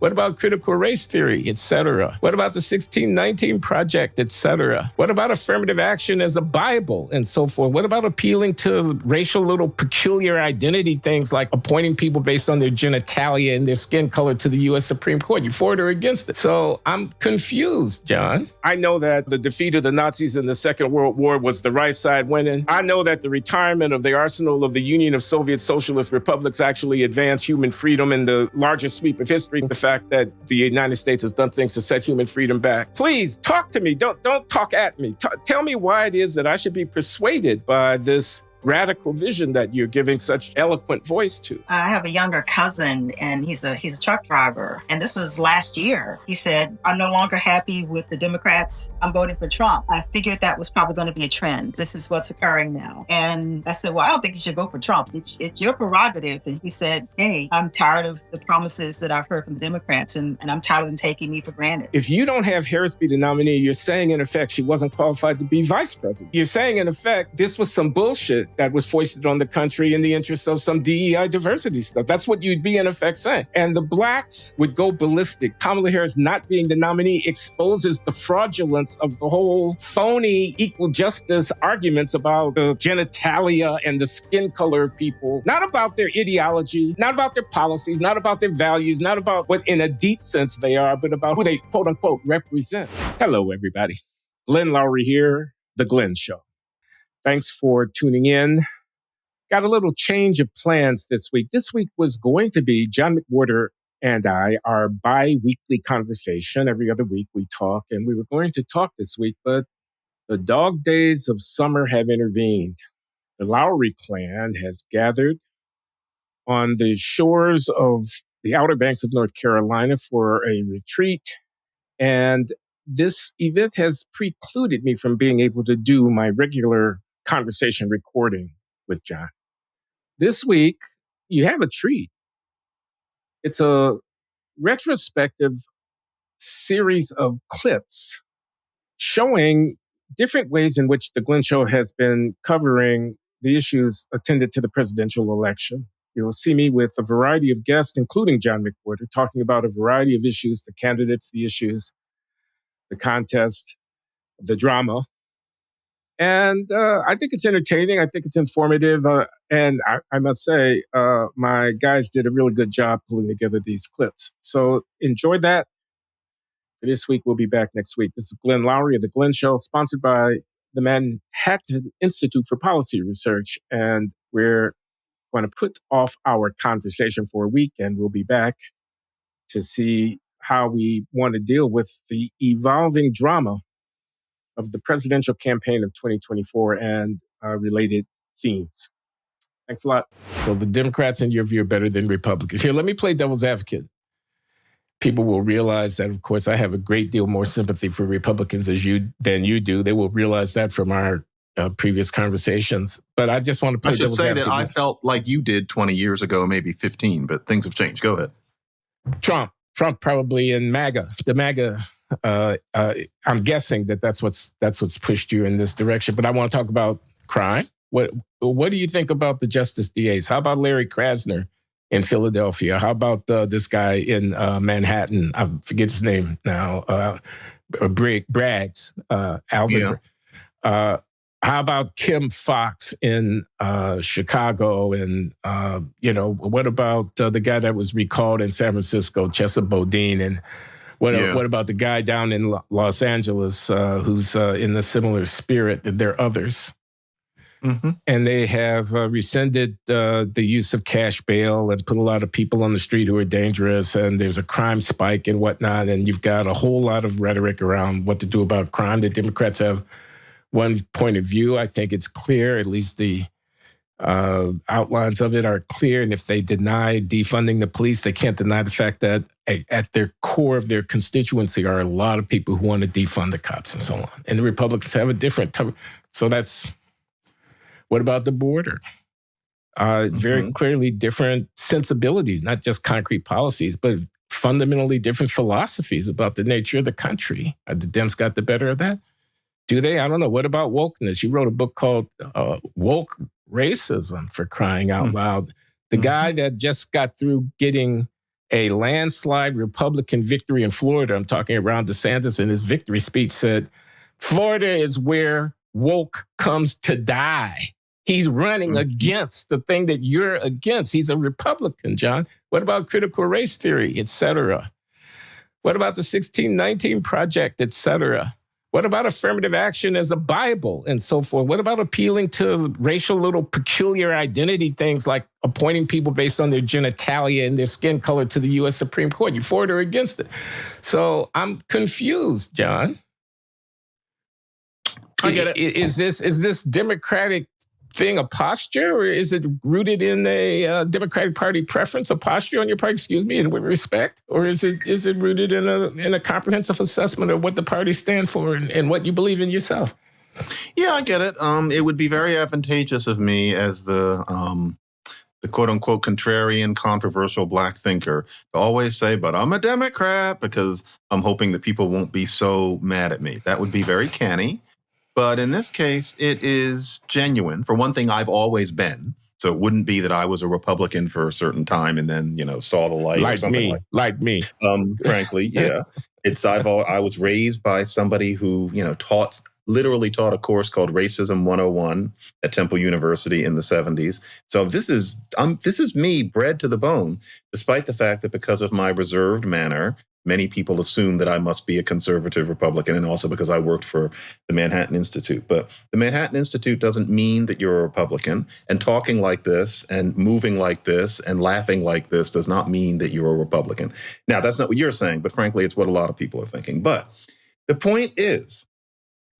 What about critical race theory, et cetera? What about the 1619 Project, et cetera? What about affirmative action as a Bible and so forth? What about appealing to racial little peculiar identity things like appointing people based on their genitalia and their skin color to the U.S. Supreme Court? You for it or against it? So I'm confused, John. I know that the defeat of the Nazis in the Second World War was the right side winning. I know that the retirement of the arsenal of the Union of Soviet Socialist Republics actually advanced human freedom in the largest sweep of history. The fact that the United States has done things to set human freedom back. Please talk to me. Don't talk at me. Tell me why it is that I should be persuaded by this radical vision that you're giving such eloquent voice to. I have a younger cousin, and he's a truck driver. And this was last year. He said, I'm no longer happy with the Democrats. I'm voting for Trump. I figured that was probably going to be a trend. This is what's occurring now. And I said, well, I don't think you should vote for Trump. It's your prerogative. And he said, hey, I'm tired of the promises that I've heard from the Democrats, and I'm tired of them taking me for granted. If you don't have Harris be the nominee, you're saying, in effect, she wasn't qualified to be vice president. You're saying, in effect, this was some bullshit that was foisted on the country in the interest of some DEI diversity stuff. That's what you'd be in effect saying. And the blacks would go ballistic. Kamala Harris not being the nominee exposes the fraudulence of the whole phony equal justice arguments about the genitalia and the skin color of people, not about their ideology, not about their policies, not about their values, not about what in a deep sense they are, but about who they quote unquote represent. Hello, everybody. Glenn Loury here, The Glenn Show. Thanks for tuning in. Got a little change of plans this week. This week was going to be John McWhorter and I, our bi-weekly conversation. Every other week we talk, and we were going to talk this week, but the dog days of summer have intervened. The Loury clan has gathered on the shores of the Outer Banks of North Carolina for a retreat, and this event has precluded me from being able to do my regular conversation recording with John. This week, you have a treat. It's a retrospective series of clips showing different ways in which the Glenn Show has been covering the issues attendant to the presidential election. You'll see me with a variety of guests, including John McWhorter, talking about a variety of issues, the candidates, the issues, the contest, the drama. And I think it's entertaining. I think it's informative. And I must say, my guys did a really good job pulling together these clips. So enjoy that. For this week, we'll be back next week. This is Glenn Loury of The Glenn Show, sponsored by the Manhattan Institute for Policy Research. And we're going to put off our conversation for a week, and we'll be back to see how we want to deal with the evolving drama of the presidential campaign of 2024 and related themes. Thanks a lot. So the Democrats, in your view, are better than Republicans. Here, let me play devil's advocate. People will realize that, of course, I have a great deal more sympathy for Republicans than you do. They will realize that from our previous conversations. But I just want to play devil's advocate. I should say that I felt like you did 20 years ago, maybe 15, but things have changed. Go ahead. Trump probably in MAGA. The MAGA. I'm guessing that's what's pushed you in this direction. But I want to talk about crime. What do you think about the Justice DAs? How about Larry Krasner in Philadelphia? How about this guy in Manhattan? I forget his name now. Braggs, Alvin. Yeah. How about Kim Foxx in Chicago? And what about the guy that was recalled in San Francisco, Chesa Boudin? And what about the guy down in Los Angeles who's in a similar spirit? There are others. Mm-hmm. And they have rescinded the use of cash bail and put a lot of people on the street who are dangerous. And there's a crime spike and whatnot. And you've got a whole lot of rhetoric around what to do about crime. The Democrats have one point of view. I think it's clear, at least the outlines of it are clear. And if they deny defunding the police, they can't deny the fact that at their core of their constituency are a lot of people who want to defund the cops and so on. And the Republicans have a different type. So that's, what about the border? Very clearly different sensibilities, not just concrete policies, but fundamentally different philosophies about the nature of the country. The Dems got the better of that. Do they? I don't know. What about wokeness? You wrote a book called Woke Racism, for crying out loud. The guy that just got through getting a landslide Republican victory in Florida. I'm talking around DeSantis in his victory speech said, Florida is where woke comes to die. He's running against the thing that you're against. He's a Republican, John. What about critical race theory, et cetera? What about the 1619 Project, et cetera? What about affirmative action as a Bible and so forth? What about appealing to racial little peculiar identity things like appointing people based on their genitalia and their skin color to the U.S. Supreme Court? You for it or against it? So I'm confused, John. I get it. Is this Democratic thing a posture, or is it rooted in a Democratic Party preference, a posture on your part, and with respect? Or is it rooted in a comprehensive assessment of what the parties stand for and what you believe in yourself? Yeah, I get it. It would be very advantageous of me as the quote unquote contrarian, controversial Black thinker to always say, but I'm a Democrat, because I'm hoping that people won't be so mad at me. That would be very canny. But in this case, it is genuine. For one thing, I've always been. So it wouldn't be that I was a Republican for a certain time and then, saw the light or something like me. Frankly, yeah. I was raised by somebody who, literally taught a course called Racism 101 at Temple University in the 70s. So this is me bred to the bone, despite the fact that because of my reserved manner, many people assume that I must be a conservative Republican, and also because I worked for the Manhattan Institute. But the Manhattan Institute doesn't mean that you're a Republican, and talking like this and moving like this and laughing like this does not mean that you're a Republican. Now, that's not what you're saying, but frankly, it's what a lot of people are thinking. But the point is,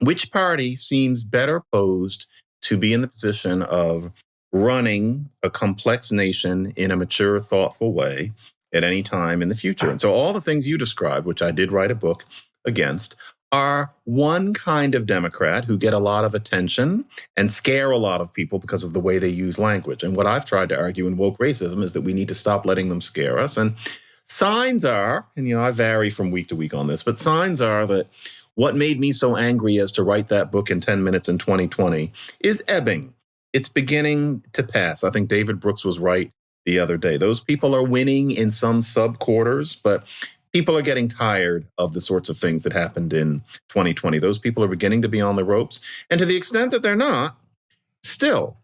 which party seems better posed to be in the position of running a complex nation in a mature, thoughtful way at any time in the future? And so all the things you described, which I did write a book against, are one kind of Democrat who get a lot of attention and scare a lot of people because of the way they use language. And what I've tried to argue in woke racism is that we need to stop letting them scare us. And signs are, and I vary from week to week on this, but signs are that what made me so angry as to write that book in 10 minutes in 2020 is ebbing. It's beginning to pass. I think David Brooks was right the other day. Those people are winning in some sub-quarters, but people are getting tired of the sorts of things that happened in 2020. Those people are beginning to be on the ropes. And to the extent that they're not, still.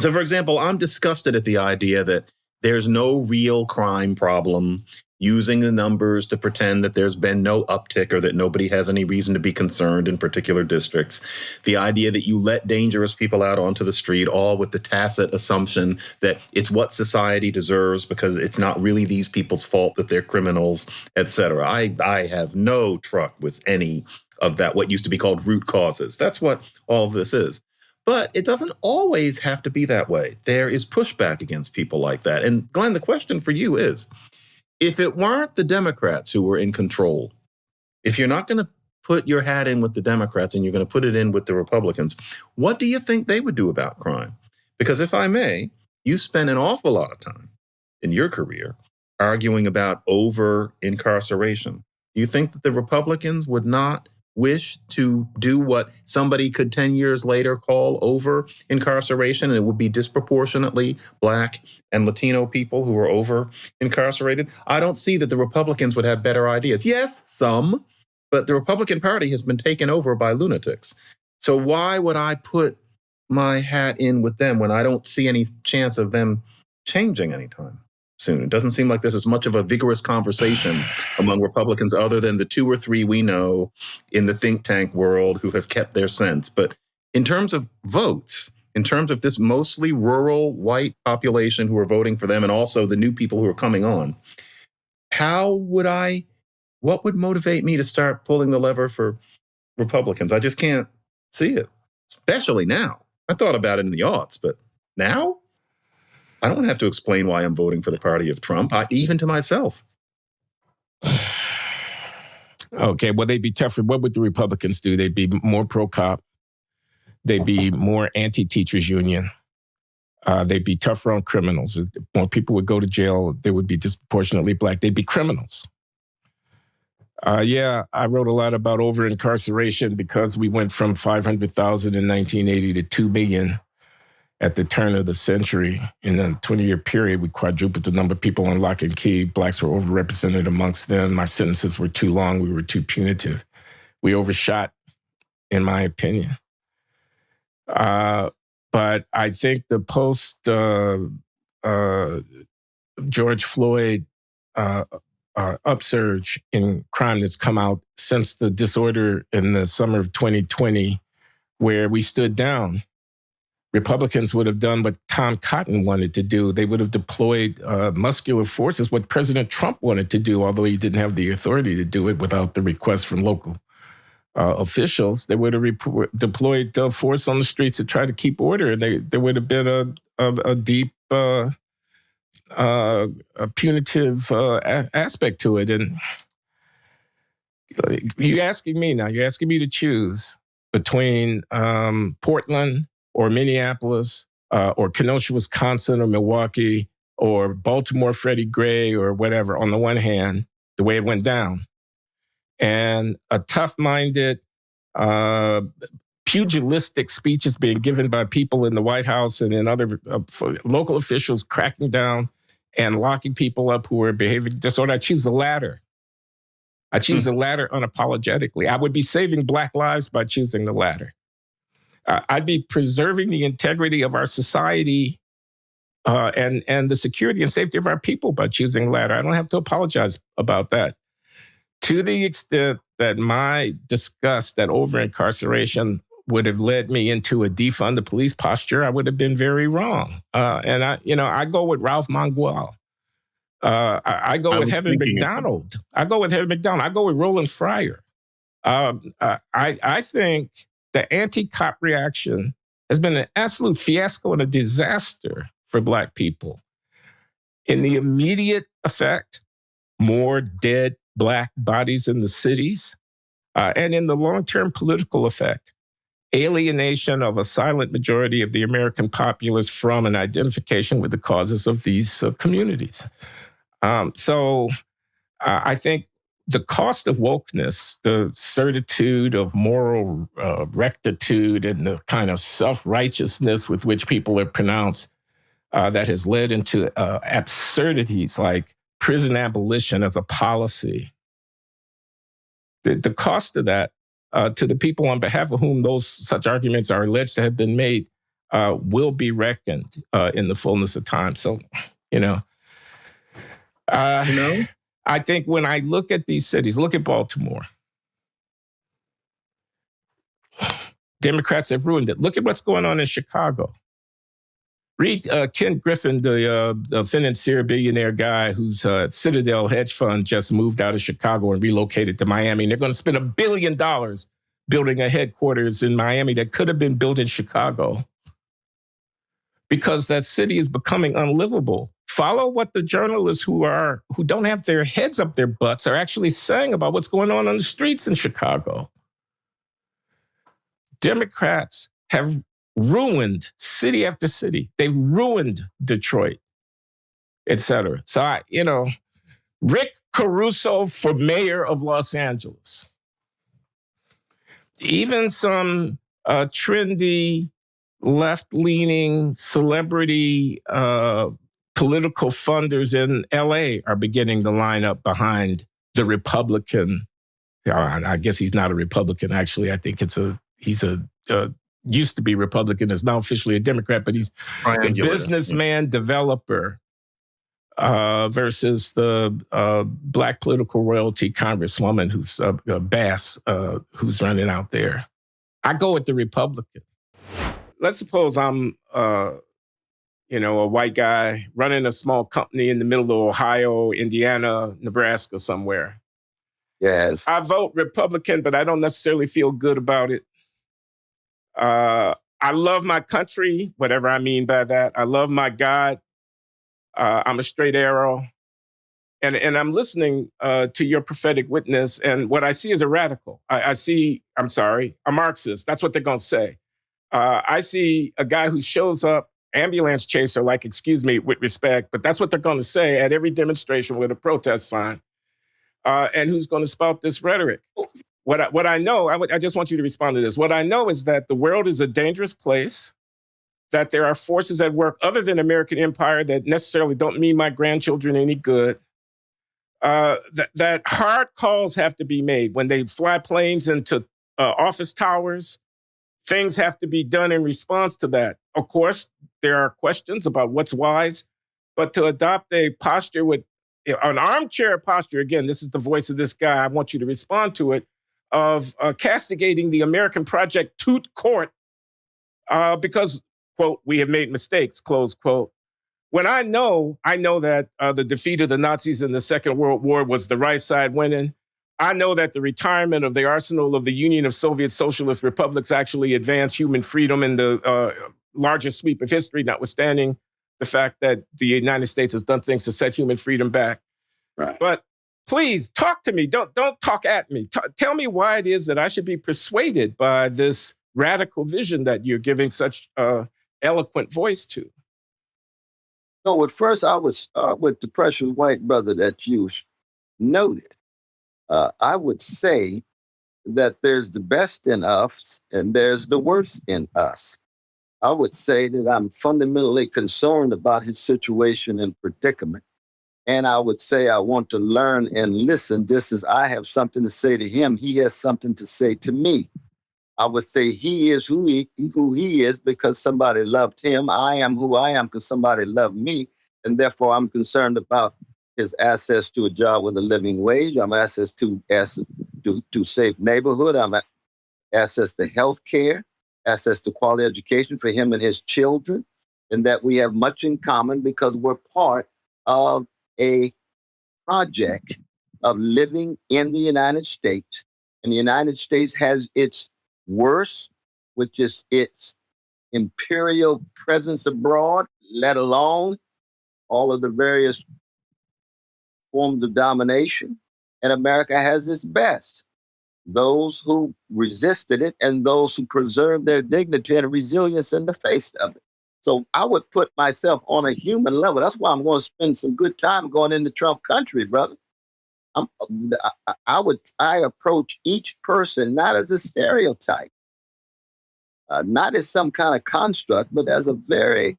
So, for example, I'm disgusted at the idea that there's no real crime problem, using the numbers to pretend that there's been no uptick or that nobody has any reason to be concerned in particular districts. The idea that you let dangerous people out onto the street, all with the tacit assumption that it's what society deserves because it's not really these people's fault that they're criminals, et cetera. I have no truck with any of that, what used to be called root causes. That's what all of this is. But it doesn't always have to be that way. There is pushback against people like that. And Glenn, the question for you is, if it weren't the Democrats who were in control, if you're not going to put your hat in with the Democrats and you're going to put it in with the Republicans, what do you think they would do about crime? Because if I may, you spent an awful lot of time in your career arguing about over-incarceration. Do you think that the Republicans would not wish to do what somebody could 10 years later call over-incarceration, and it would be disproportionately Black and Latino people who are over-incarcerated? I don't see that the Republicans would have better ideas. Yes, some, but the Republican Party has been taken over by lunatics. So why would I put my hat in with them when I don't see any chance of them changing anytime soon? It doesn't seem like there's as much of a vigorous conversation among Republicans other than the 2 or 3 we know in the think tank world who have kept their sense. But in terms of votes, in terms of this mostly rural white population who are voting for them and also the new people who are coming on, what would motivate me to start pulling the lever for Republicans? I just can't see it, especially now. I thought about it in the aughts, but now? I don't have to explain why I'm voting for the party of Trump, even to myself. Okay, well, they'd be tougher. What would the Republicans do? They'd be more pro-cop. They'd be more anti-teachers union. They'd be tougher on criminals. More people would go to jail. They would be disproportionately Black. They'd be criminals. I wrote a lot about over-incarceration because we went from 500,000 in 1980 to 2 million. at the turn of the century. In a 20-year period, we quadrupled the number of people on lock and key. Blacks were overrepresented amongst them. Our sentences were too long. We were too punitive. We overshot, in my opinion. But I think the post George Floyd upsurge in crime that's come out since the disorder in the summer of 2020, where we stood down, Republicans would have done what Tom Cotton wanted to do. They would have deployed muscular forces, what President Trump wanted to do, although he didn't have the authority to do it without the request from local officials. They would have deployed force on the streets to try to keep order. There would have been a deep a punitive aspect to it. And you're asking me to choose between Portland or Minneapolis or Kenosha, Wisconsin or Milwaukee or Baltimore, Freddie Gray or whatever, on the one hand, the way it went down, and a tough-minded, pugilistic speeches being given by people in the White House and in other local officials cracking down and locking people up who were behaving disorder. I choose the latter. I choose the latter unapologetically. I would be saving Black lives by choosing the latter. I'd be preserving the integrity of our society and the security and safety of our people by choosing the latter. I don't have to apologize about that. To the extent that my disgust at over-incarceration would have led me into a defund the police posture, I would have been very wrong. And I go with Ralph Mangual. I go with Heaven McDonald. I go with Roland Fryer. I think the anti-cop reaction has been an absolute fiasco and a disaster for Black people. In the immediate effect, more dead Black bodies in the cities, and in the long-term political effect, alienation of a silent majority of the American populace from an identification with the causes of these communities. So I think the cost of wokeness, the certitude of moral rectitude and the kind of self-righteousness with which people are pronounced, that has led into absurdities like prison abolition as a policy. The cost of that to the people on behalf of whom such arguments are alleged to have been made will be reckoned in the fullness of time. So, I think when I look at these cities, look at Baltimore, Democrats have ruined it. Look at what's going on in Chicago. Read Ken Griffin, the financier billionaire guy whose Citadel hedge fund just moved out of Chicago and relocated to Miami. And they're going to spend $1 billion building a headquarters in Miami that could have been built in Chicago because that city is becoming unlivable. Follow what the journalists who don't have their heads up their butts are actually saying about what's going on the streets in Chicago. Democrats have ruined city after city. They've ruined Detroit, et cetera. So, Rick Caruso for mayor of Los Angeles. Even some trendy, left-leaning celebrity political funders in LA are beginning to line up behind the Republican. I guess he's not a Republican, actually. I think he's a used to be Republican, is now officially a Democrat, but he's the businessman developer versus the Black political royalty congresswoman who's Bass, who's running out there. I go with the Republican. Let's suppose I'm, a white guy running a small company in the middle of Ohio, Indiana, Nebraska, somewhere. Yes. I vote Republican, but I don't necessarily feel good about it. I love my country, whatever I mean by that. I love my God. I'm a straight arrow. And I'm listening to your prophetic witness, and what I see is a radical. I see, a Marxist. That's what they're going to say. I see a guy who shows up, ambulance chaser, like, excuse me, with respect, but that's what they're going to say at every demonstration with a protest sign, and who's going to spout this rhetoric. What I know, I just want you to respond to this. What I know is that the world is a dangerous place. that there are forces at work other than American empire that necessarily don't mean my grandchildren any good. That hard calls have to be made when they fly planes into office towers. Things have to be done in response to that. Of course, there are questions about what's wise, but to adopt a posture with an armchair posture, again, this is the voice of this guy, I want you to respond to it, of castigating the American project to court because, quote, we have made mistakes, close quote. When I know that the defeat of the Nazis in the Second World War was the right side winning. I know that the retirement of the arsenal of the Union of Soviet Socialist Republics actually advanced human freedom in the largest sweep of history, notwithstanding the fact that the United States has done things to set human freedom back. Right. But please talk to me. Don't talk at me. Tell me why it is that I should be persuaded by this radical vision that you're giving such eloquent voice to. So at first, I would start with the precious white brother that you noted. I would say that there's the best in us and there's the worst in us. I would say that I'm fundamentally concerned about his situation and predicament. And I would say I want to learn and listen just as I have something to say to him. He has something to say to me. I would say he is who he is because somebody loved him. I am who I am because somebody loved me. And therefore, I'm concerned about his access to a job with a living wage. I'm access to safe neighborhood. I'm access to health care, access to quality education for him and his children. And that we have much in common because we're part of a project of living in the United States. And the United States has its worst, which is its imperial presence abroad, let alone all of the various forms of domination. And America has its best, those who resisted it and those who preserved their dignity and resilience in the face of it. So I would put myself on a human level. That's why I'm going to spend some good time going into Trump country, brother. I approach each person not as a stereotype, not as some kind of construct, but as a very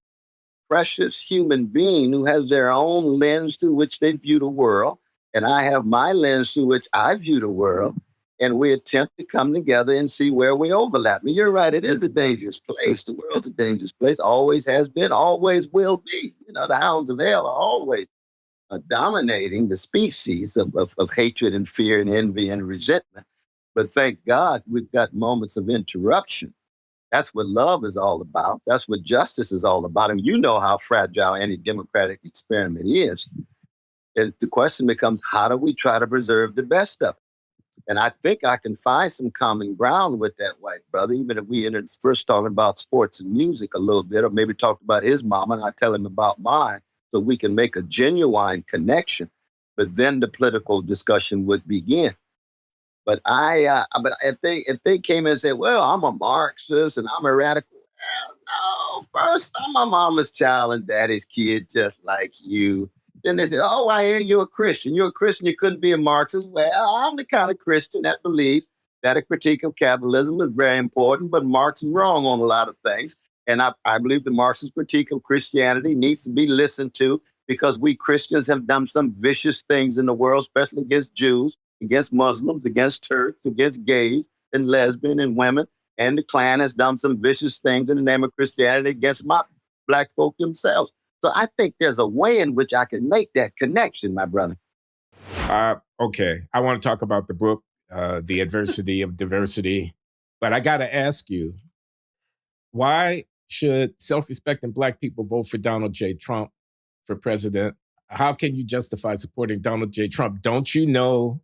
precious human being who has their own lens through which they view the world. And I have my lens through which I view the world. And we attempt to come together and see where we overlap. And you're right, it is a dangerous place. The world's a dangerous place, always has been, always will be. You know, the hounds of hell are always dominating the species of hatred and fear and envy and resentment. But thank God we've got moments of interruption. That's what love is all about. That's what justice is all about. And you know how fragile any democratic experiment is. And the question becomes, how do we try to preserve the best of it? And I think I can find some common ground with that white brother, even if we ended first talking about sports and music a little bit, or maybe talked about his mama and I tell him about mine, so we can make a genuine connection. But then the political discussion would begin. But if they came in and said, well, I'm a Marxist and I'm a radical, well, no, first I'm my mama's child and daddy's kid, just like you. Then they say, oh, I hear you're a Christian. You're a Christian, you couldn't be a Marxist. Well, I'm the kind of Christian that believes that a critique of capitalism is very important, but Marx is wrong on a lot of things. And I believe the Marxist critique of Christianity needs to be listened to because we Christians have done some vicious things in the world, especially against Jews, against Muslims, against Turks, against gays and lesbians and women. And the Klan has done some vicious things in the name of Christianity against my Black folk themselves. So I think there's a way in which I can make that connection, my brother. Okay. I want to talk about the book, The Adversity of Diversity. But I got to ask you, why should self-respecting Black people vote for Donald J. Trump for president? How can you justify supporting Donald J. Trump? Don't you know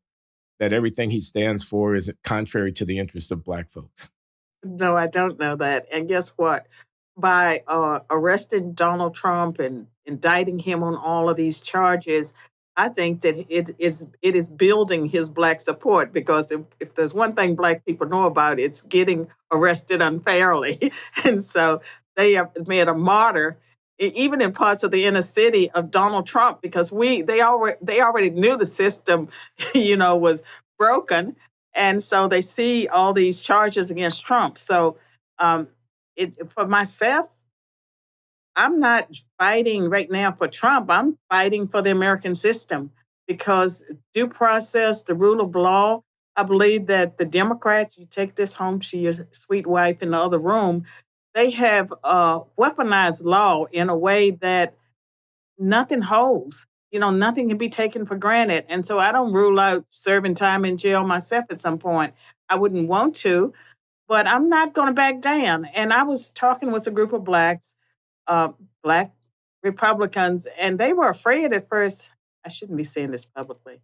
that everything he stands for is contrary to the interests of Black folks? No, I don't know that. And guess what? By arresting Donald Trump and indicting him on all of these charges, I think that it is building his Black support, because if there's one thing Black people know about, it's getting arrested unfairly. And so they have made a martyr, even in parts of the inner city, of Donald Trump, because they already knew the system, was broken. And so they see all these charges against Trump. So for myself, I'm not fighting right now for Trump. I'm fighting for the American system because due process, the rule of law, I believe that the Democrats, you take this home to your sweet wife in the other room, they have weaponized law in a way that nothing holds. Nothing can be taken for granted. And so I don't rule out serving time in jail myself at some point. I wouldn't want to, but I'm not going to back down. And I was talking with a group of Black Republicans, and they were afraid at first. I shouldn't be saying this publicly,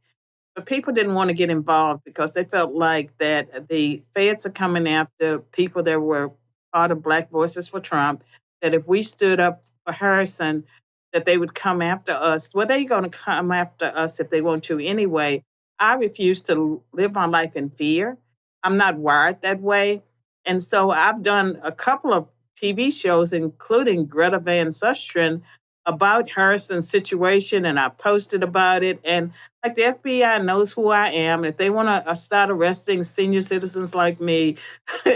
but people didn't want to get involved because they felt like that the feds are coming after people that were part of Black Voices for Trump, that if we stood up for Harrison, that they would come after us. Well, they're going to come after us if they want to anyway. I refuse to live my life in fear. I'm not wired that way. And so I've done a couple of TV shows, including Greta Van Susteren, about Harrison's situation, and I posted about it. And like the FBI knows who I am. If they want to start arresting senior citizens like me,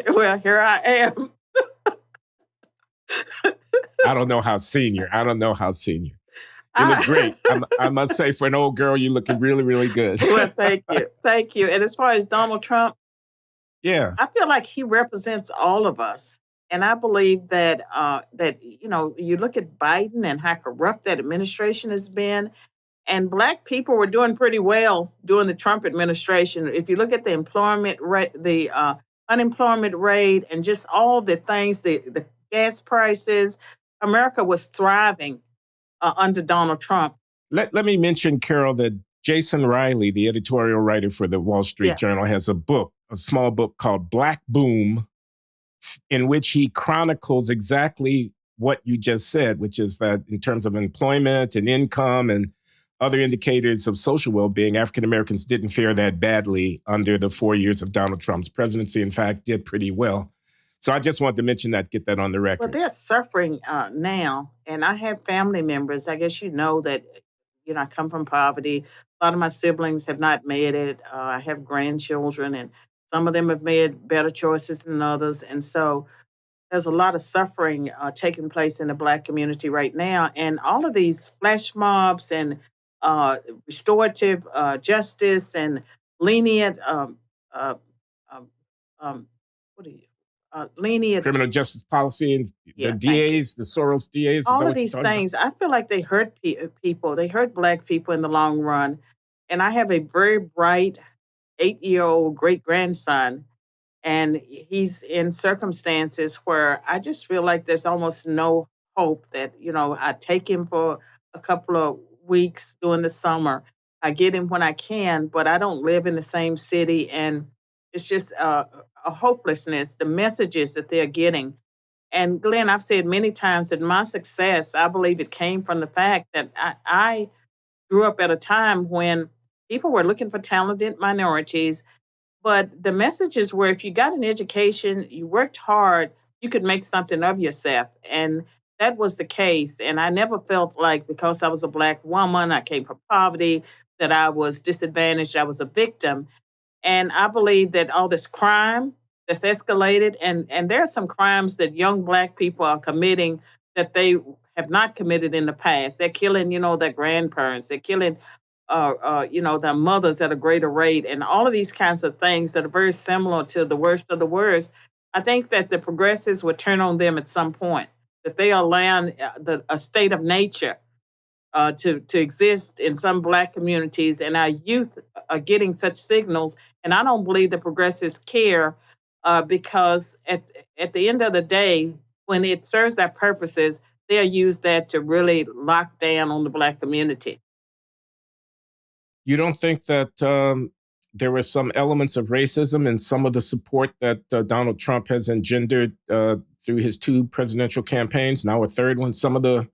well, here I am. I don't know how senior. You look great. I must say, for an old girl, you're looking really, really good. Well, thank you. Thank you. And as far as Donald Trump, yeah, I feel like he represents all of us. And I believe that you look at Biden and how corrupt that administration has been, and Black people were doing pretty well during the Trump administration. If you look at the employment rate, the unemployment rate, and just all the things, the gas prices, America was thriving under Donald Trump. Let me mention, Carol, that Jason Riley, the editorial writer for the Wall Street Journal, has a small book called Black Boom, in which he chronicles exactly what you just said, which is that in terms of employment and income and other indicators of social well-being, African Americans didn't fare that badly under the 4 years of Donald Trump's presidency. In fact, did pretty well. So I just wanted to mention that, get that on the record. Well, they're suffering now, and I have family members. I guess you know that, I come from poverty. A lot of my siblings have not made it. I have grandchildren, and some of them have made better choices than others. And so there's a lot of suffering taking place in the Black community right now. And all of these flash mobs and restorative justice and lenient, lenient criminal justice policy and the DAs, the Soros DAs. All of these things, I feel like they hurt people. They hurt Black people in the long run. And I have a very bright 8-year-old great-grandson, and he's in circumstances where I just feel like there's almost no hope that, I take him for a couple of weeks during the summer. I get him when I can, but I don't live in the same city, and it's just a hopelessness, the messages that they're getting. And Glenn, I've said many times that my success, I believe it came from the fact that I grew up at a time when people were looking for talented minorities, but the messages were if you got an education, you worked hard, you could make something of yourself. And that was the case. And I never felt like because I was a Black woman, I came from poverty, that I was disadvantaged, I was a victim. And I believe that all this crime that's escalated, and there are some crimes that young Black people are committing that they have not committed in the past. They're killing, their grandparents. They're killing their mothers at a greater rate, and all of these kinds of things that are very similar to the worst of the worst. I think that the progressives would turn on them at some point, that they are allowing a state of nature to exist in some Black communities, and our youth are getting such signals. And I don't believe the progressives care because at the end of the day, when it serves their purposes, they'll use that to really lock down on the Black community. You don't think that there were some elements of racism in some of the support that Donald Trump has engendered through his 2 presidential campaigns, now a third one? Some of the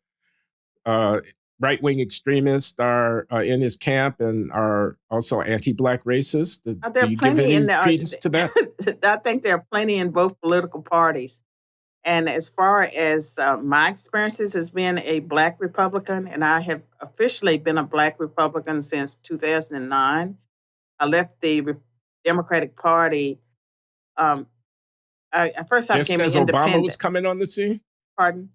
right-wing extremists are in his camp and are also anti-Black racists. Do you give any credence to that? I think there are plenty in both political parties. And as far as my experiences as being a Black Republican, and I have officially been a Black Republican since 2009. I left the Democratic Party. First, I became just as independent. Obama was coming on the scene? Pardon?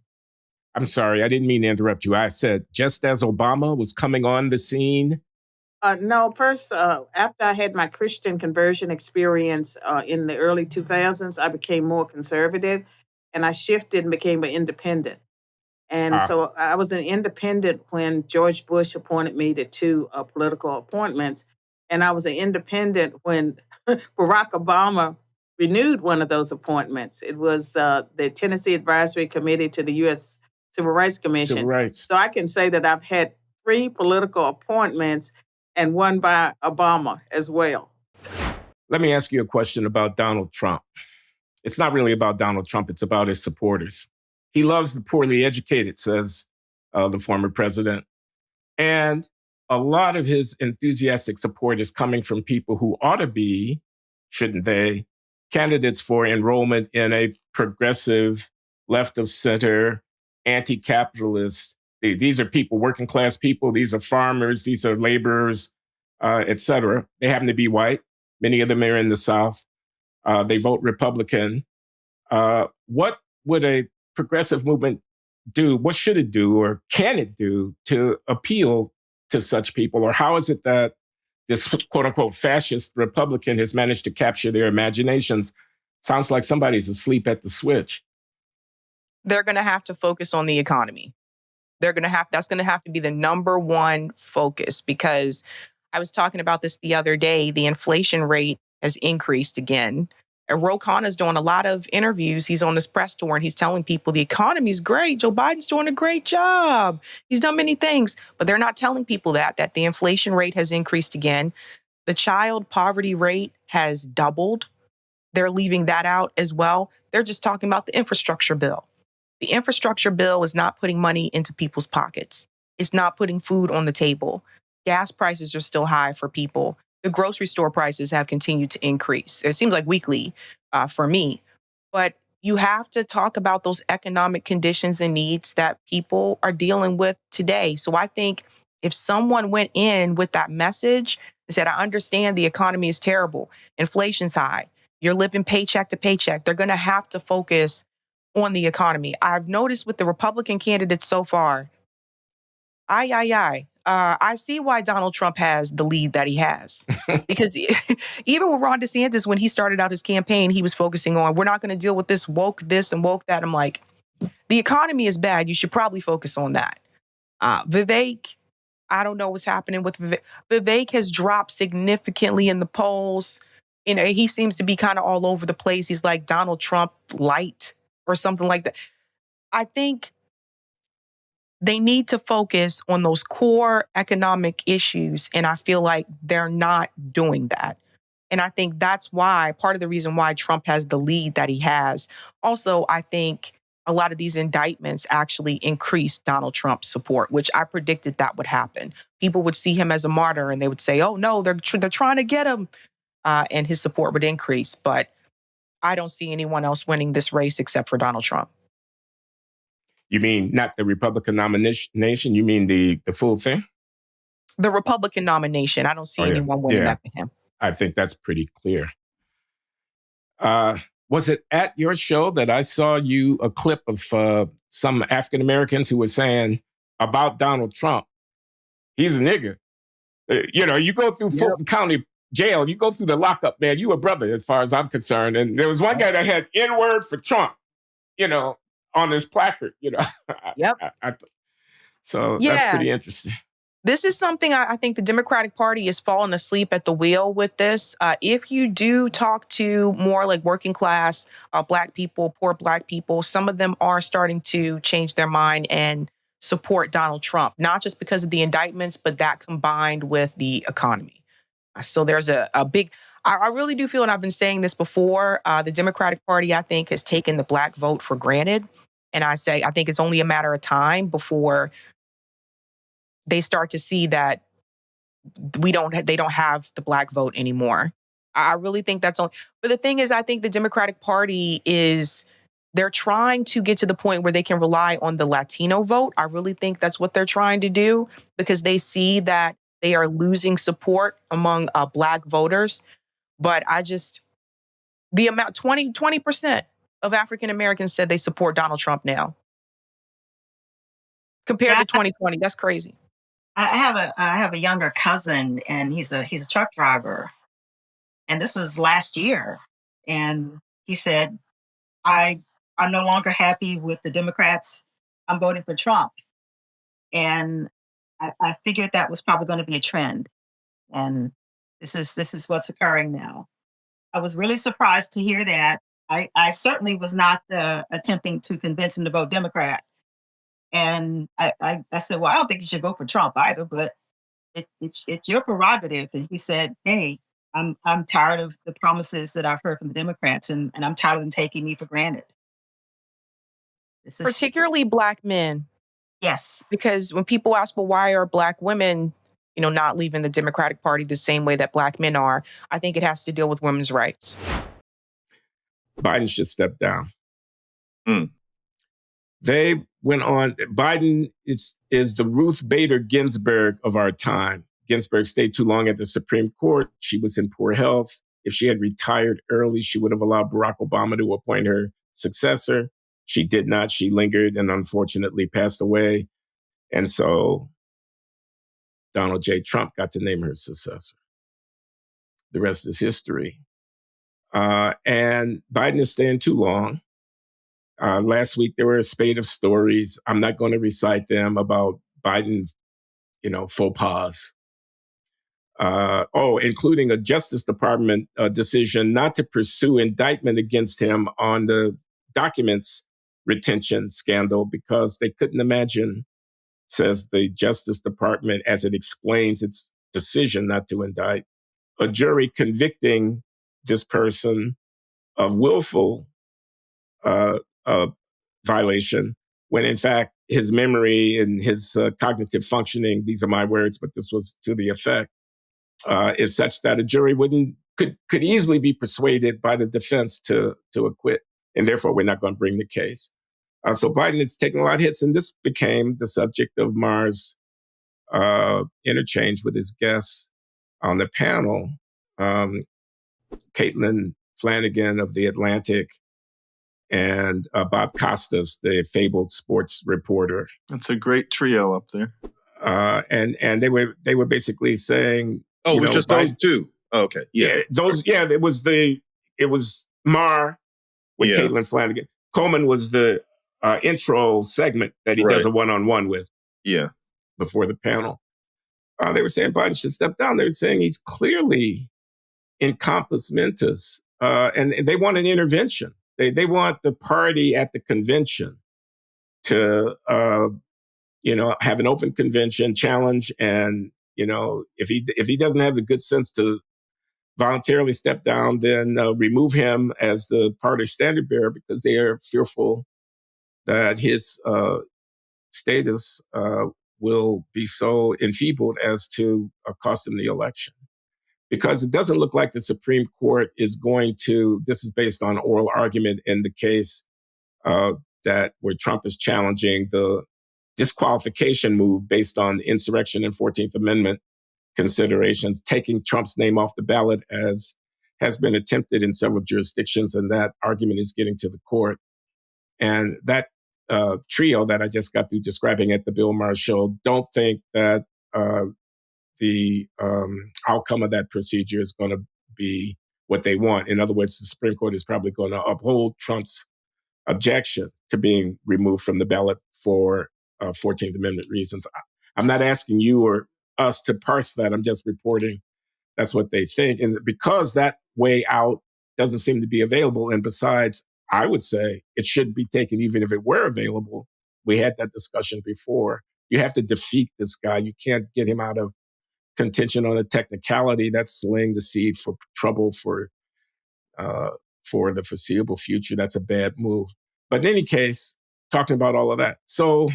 I'm sorry, I didn't mean to interrupt you. I said, just as Obama was coming on the scene. No, first, after I had my Christian conversion experience in the early 2000s, I became more conservative and I shifted and became an independent. And so I was an independent when George Bush appointed me to two political appointments. And I was an independent when Barack Obama renewed one of those appointments. It was the Tennessee Advisory Committee to the U.S. Civil Rights Commission. Civil rights. So I can say that I've had 3 political appointments and one by Obama as well. Let me ask you a question about Donald Trump. It's not really about Donald Trump. It's about his supporters. He loves the poorly educated, says the former president. And a lot of his enthusiastic support is coming from people who ought to be, shouldn't they, candidates for enrollment in a progressive, left of center, anti-capitalist. These are people, working class people. These are farmers. These are laborers, et cetera. They happen to be white. Many of them are in the South. They vote Republican. What would a progressive movement do? What should it do, or can it do to appeal to such people? Or how is it that this quote unquote fascist Republican has managed to capture their imaginations? Sounds like somebody's asleep at the switch. They're going to have to focus on the economy. That's going to have to be the number one focus, because I was talking about this the other day. The inflation rate has increased again. And Ro Khanna's doing a lot of interviews. He's on this press tour and he's telling people the economy's great. Joe Biden's doing a great job. He's done many things, but they're not telling people that the inflation rate has increased again. The child poverty rate has doubled. They're leaving that out as well. They're just talking about the infrastructure bill. The infrastructure bill is not putting money into people's pockets. It's not putting food on the table. Gas prices are still high for people. The grocery store prices have continued to increase. It seems like weekly for me. But you have to talk about those economic conditions and needs that people are dealing with today. So I think if someone went in with that message and said, I understand the economy is terrible, inflation's high, you're living paycheck to paycheck, they're going to have to focus on the economy. I've noticed with the Republican candidates so far, I see why Donald Trump has the lead that he has. Because even with Ron DeSantis, when he started out his campaign, he was focusing on, we're not going to deal with this and woke that. I'm like, the economy is bad. You should probably focus on that. Vivek, I don't know what's happening with Vivek. Vivek has dropped significantly in the polls. You know, he seems to be kind of all over the place. He's like Donald Trump light or something like that. I think they need to focus on those core economic issues. And I feel like they're not doing that. And I think that's why, part of the reason why Trump has the lead that he has. Also, I think a lot of these indictments actually increased Donald Trump's support, which I predicted that would happen. People would see him as a martyr and they would say, oh, no, they're trying to get him. And his support would increase. But I don't see anyone else winning this race except for Donald Trump. You mean not the Republican nomination? You mean the full thing? The Republican nomination. I don't see anyone winning that for him. I think that's pretty clear. Was it at your show that I saw you a clip of some African Americans who were saying about Donald Trump, he's a nigger? You go through Fulton County Jail, you go through the lockup, man, you a brother as far as I'm concerned. And there was one guy that had N-word for Trump, on his placard, Yep. So that's pretty interesting. This is something I think the Democratic Party is falling asleep at the wheel with this. If you do talk to more like working class Black people, poor Black people, some of them are starting to change their mind and support Donald Trump, not just because of the indictments, but that combined with the economy. So there's a big, I really do feel, and I've been saying this before, the Democratic Party, I think, has taken the Black vote for granted. And I think it's only a matter of time before they start to see that they don't have the Black vote anymore. I really think that's only, but the thing is, I think the Democratic Party they're trying to get to the point where they can rely on the Latino vote. I really think that's what they're trying to do, because they see that they are losing support among Black voters. But the amount, 20% of African Americans said they support Donald Trump now. compared Yeah, to 2020. That's crazy. I have a younger cousin, and he's a truck driver, and this was last year, and he said, "I I'm no longer happy with the Democrats. I'm voting for Trump," and I figured that was probably going to be a trend, and this is what's occurring now. I was really surprised to hear that. I certainly was not attempting to convince him to vote Democrat. And I said, well, I don't think you should vote for Trump either, but it's your prerogative. And he said, hey, I'm tired of the promises that I've heard from the Democrats, and I'm tired of them taking me for granted. This is Particularly Black men, yes. because when people ask, well, why are Black women, not leaving the Democratic Party the same way that Black men are, I think it has to deal with women's rights. Biden should step down. Mm. They went on. Biden is the Ruth Bader Ginsburg of our time. Ginsburg stayed too long at the Supreme Court. She was in poor health. If she had retired early, she would have allowed Barack Obama to appoint her successor. She did not. She lingered and unfortunately passed away. And so Donald J. Trump got to name her successor. The rest is history. And Biden is staying too long. Last week, there were a spate of stories. I'm not going to recite them about Biden's, faux pas. Including a Justice Department decision not to pursue indictment against him on the documents retention scandal because they couldn't imagine, says the Justice Department, as it explains its decision not to indict, a jury convicting this person of willful violation, when in fact his memory and his cognitive functioning, these are my words, but this was to the effect, is such that a jury could easily be persuaded by the defense to acquit, and therefore we're not going to bring the case. So Biden is taking a lot of hits, and this became the subject of Maher's interchange with his guests on the panel, Caitlin Flanagan of The Atlantic, and Bob Costas, the fabled sports reporter. That's a great trio up there. And they were basically saying, oh, it was just those two. Oh, okay, yeah, it was Maher with Caitlin Flanagan. Coleman was the intro segment that he does a one-on-one with. Yeah, before the panel. They were saying Biden should step down. They were saying he's clearly in compos mentis, and they want an intervention. They want the party at the convention to, have an open convention challenge, and if he doesn't have the good sense to voluntarily step down, then remove him as the party standard bearer because they are fearful that his status will be so enfeebled as to cost him the election. Because it doesn't look like the Supreme Court is going to, this is based on oral argument in the case that where Trump is challenging the disqualification move based on insurrection and 14th Amendment considerations, taking Trump's name off the ballot as has been attempted in several jurisdictions, and that argument is getting to the court. And that trio that I just got through describing at the Bill Maher show don't think that the outcome of that procedure is going to be what they want. In other words, the Supreme Court is probably going to uphold Trump's objection to being removed from the ballot for 14th Amendment reasons. I'm not asking you or us to parse that. I'm just reporting that's what they think. And because that way out doesn't seem to be available, and besides, I would say it should be taken even if it were available. We had that discussion before. You have to defeat this guy. You can't get him out of contention on a technicality. That's laying the seed for trouble for the foreseeable future. That's a bad move. But in any case, talking about all of that. So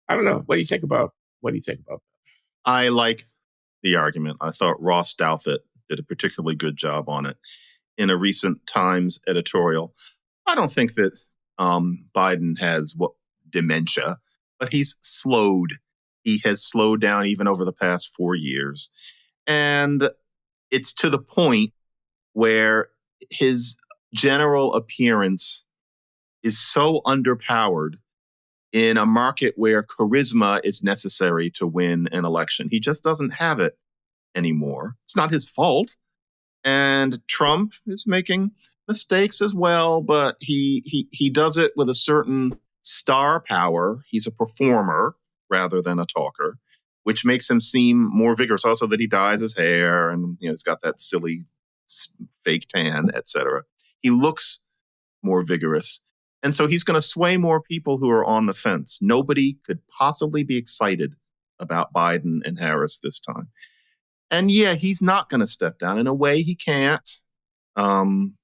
I don't know. What do you think about that? I like the argument. I thought Ross Douthat did a particularly good job on it in a recent Times editorial. I don't think that Biden has dementia, but he's slowed. He has slowed down even over the past 4 years. And it's to the point where his general appearance is so underpowered in a market where charisma is necessary to win an election. He just doesn't have it anymore. It's not his fault. And Trump is making mistakes as well, but he does it with a certain star power. He's a performer rather than a talker, which makes him seem more vigorous. Also that he dyes his hair and he's got that silly fake tan, etc. He looks more vigorous. And so he's going to sway more people who are on the fence. Nobody could possibly be excited about Biden and Harris this time. And yeah, he's not going to step down. In a way, he can't. There's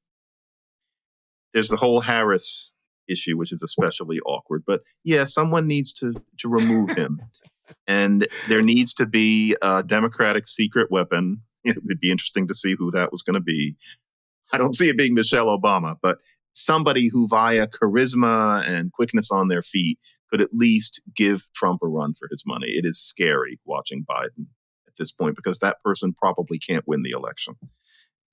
the whole Harris issue, which is especially awkward. But yeah, someone needs to remove him. And there needs to be a Democratic secret weapon. It would be interesting to see who that was going to be. I don't see it being Michelle Obama, but somebody who via charisma and quickness on their feet could at least give Trump a run for his money. It is scary watching Biden at this point because that person probably can't win the election.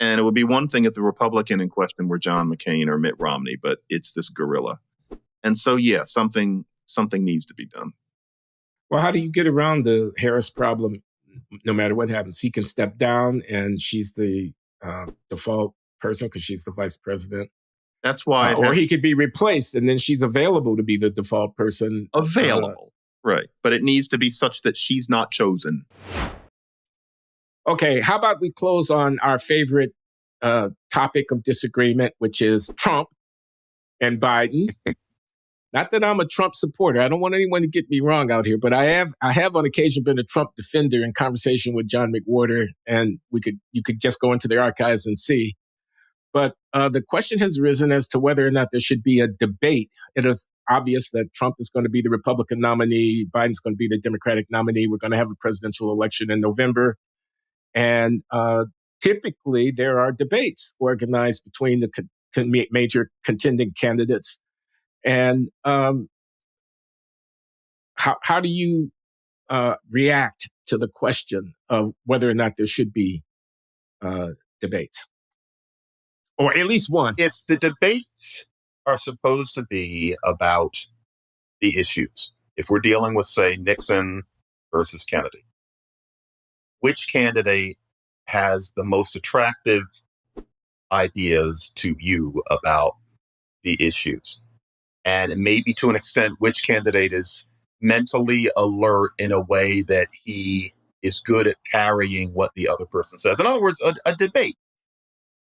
And it would be one thing if the Republican in question were John McCain or Mitt Romney, but it's this gorilla. And so, yeah, something needs to be done. Well, how do you get around the Harris problem? No matter what happens, he can step down and she's the default person because she's the vice president. That's why. Or he could be replaced and then she's available to be the default person. Available. Right. But it needs to be such that she's not chosen. Okay. How about we close on our favorite topic of disagreement, which is Trump and Biden. Not that I'm a Trump supporter. I don't want anyone to get me wrong out here, but I have on occasion been a Trump defender in conversation with John McWhorter, and you could just go into the archives and see. But the question has arisen as to whether or not there should be a debate. It is obvious that Trump is going to be the Republican nominee. Biden's going to be the Democratic nominee. We're going to have a presidential election in November. And typically there are debates organized between the major contending candidates. And how do you react to the question of whether or not there should be debates? Or at least one. If the debates are supposed to be about the issues, if we're dealing with, say, Nixon versus Kennedy, which candidate has the most attractive ideas to you about the issues? And maybe to an extent, which candidate is mentally alert in a way that he is good at parrying what the other person says. In other words, a debate.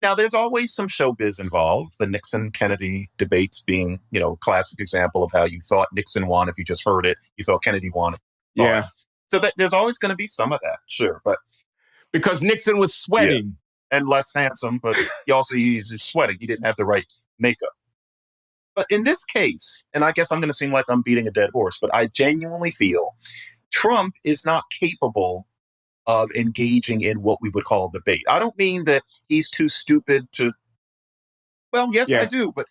Now, there's always some showbiz involved. The Nixon-Kennedy debates being, a classic example of how you thought Nixon won if you just heard it. You thought Kennedy won. Yeah. So there's always going to be some of that, sure. But because Nixon was sweating. Yeah, and less handsome, but he's sweating. He didn't have the right makeup. But in this case, and I guess I'm going to seem like I'm beating a dead horse, but I genuinely feel Trump is not capable of engaging in what we would call a debate. I don't mean that he's too stupid to, well, yes, yeah. I do, but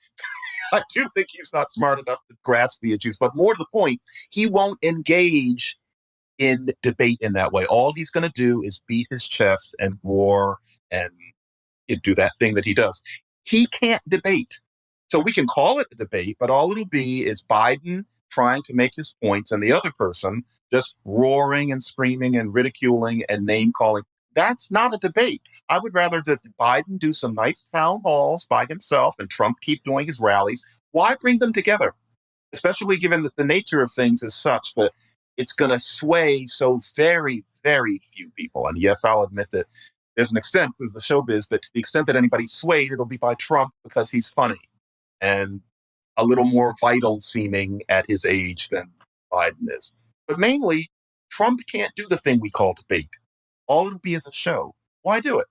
I do think he's not smart enough to grasp the issues. But more to the point, he won't engage in debate in that way. All he's going to do is beat his chest and roar and do that thing that he does. He can't debate. So we can call it a debate, but all it'll be is Biden trying to make his points and the other person just roaring and screaming and ridiculing and name calling. That's not a debate. I would rather that Biden do some nice town halls by himself and Trump keep doing his rallies. Why bring them together? Especially given that the nature of things is such that it's going to sway so very, very few people. And yes, I'll admit that there's an extent, because the showbiz, that to the extent that anybody's swayed, it'll be by Trump because he's funny and a little more vital seeming at his age than Biden is. But mainly, Trump can't do the thing we call debate. All it'll be is a show. Why do it?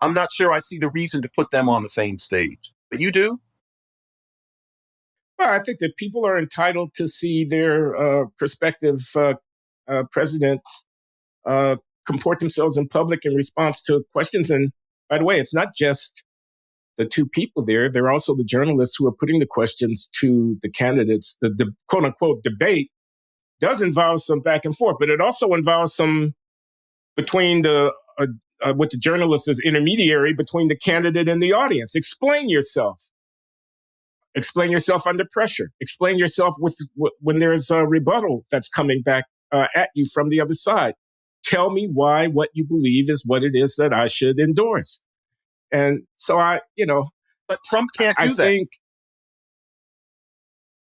I'm not sure I see the reason to put them on the same stage. But you do? Well, I think that people are entitled to see their prospective presidents comport themselves in public in response to questions. And by the way, it's not just the two people there. They're also the journalists who are putting the questions to the candidates. The quote unquote debate does involve some back and forth, but it also involves some between with the journalist as intermediary between the candidate and the audience. Explain yourself. Explain yourself under pressure. Explain yourself when there's a rebuttal that's coming back at you from the other side. Tell me why what you believe is what it is that I should endorse. And so But Trump can't do I that. think,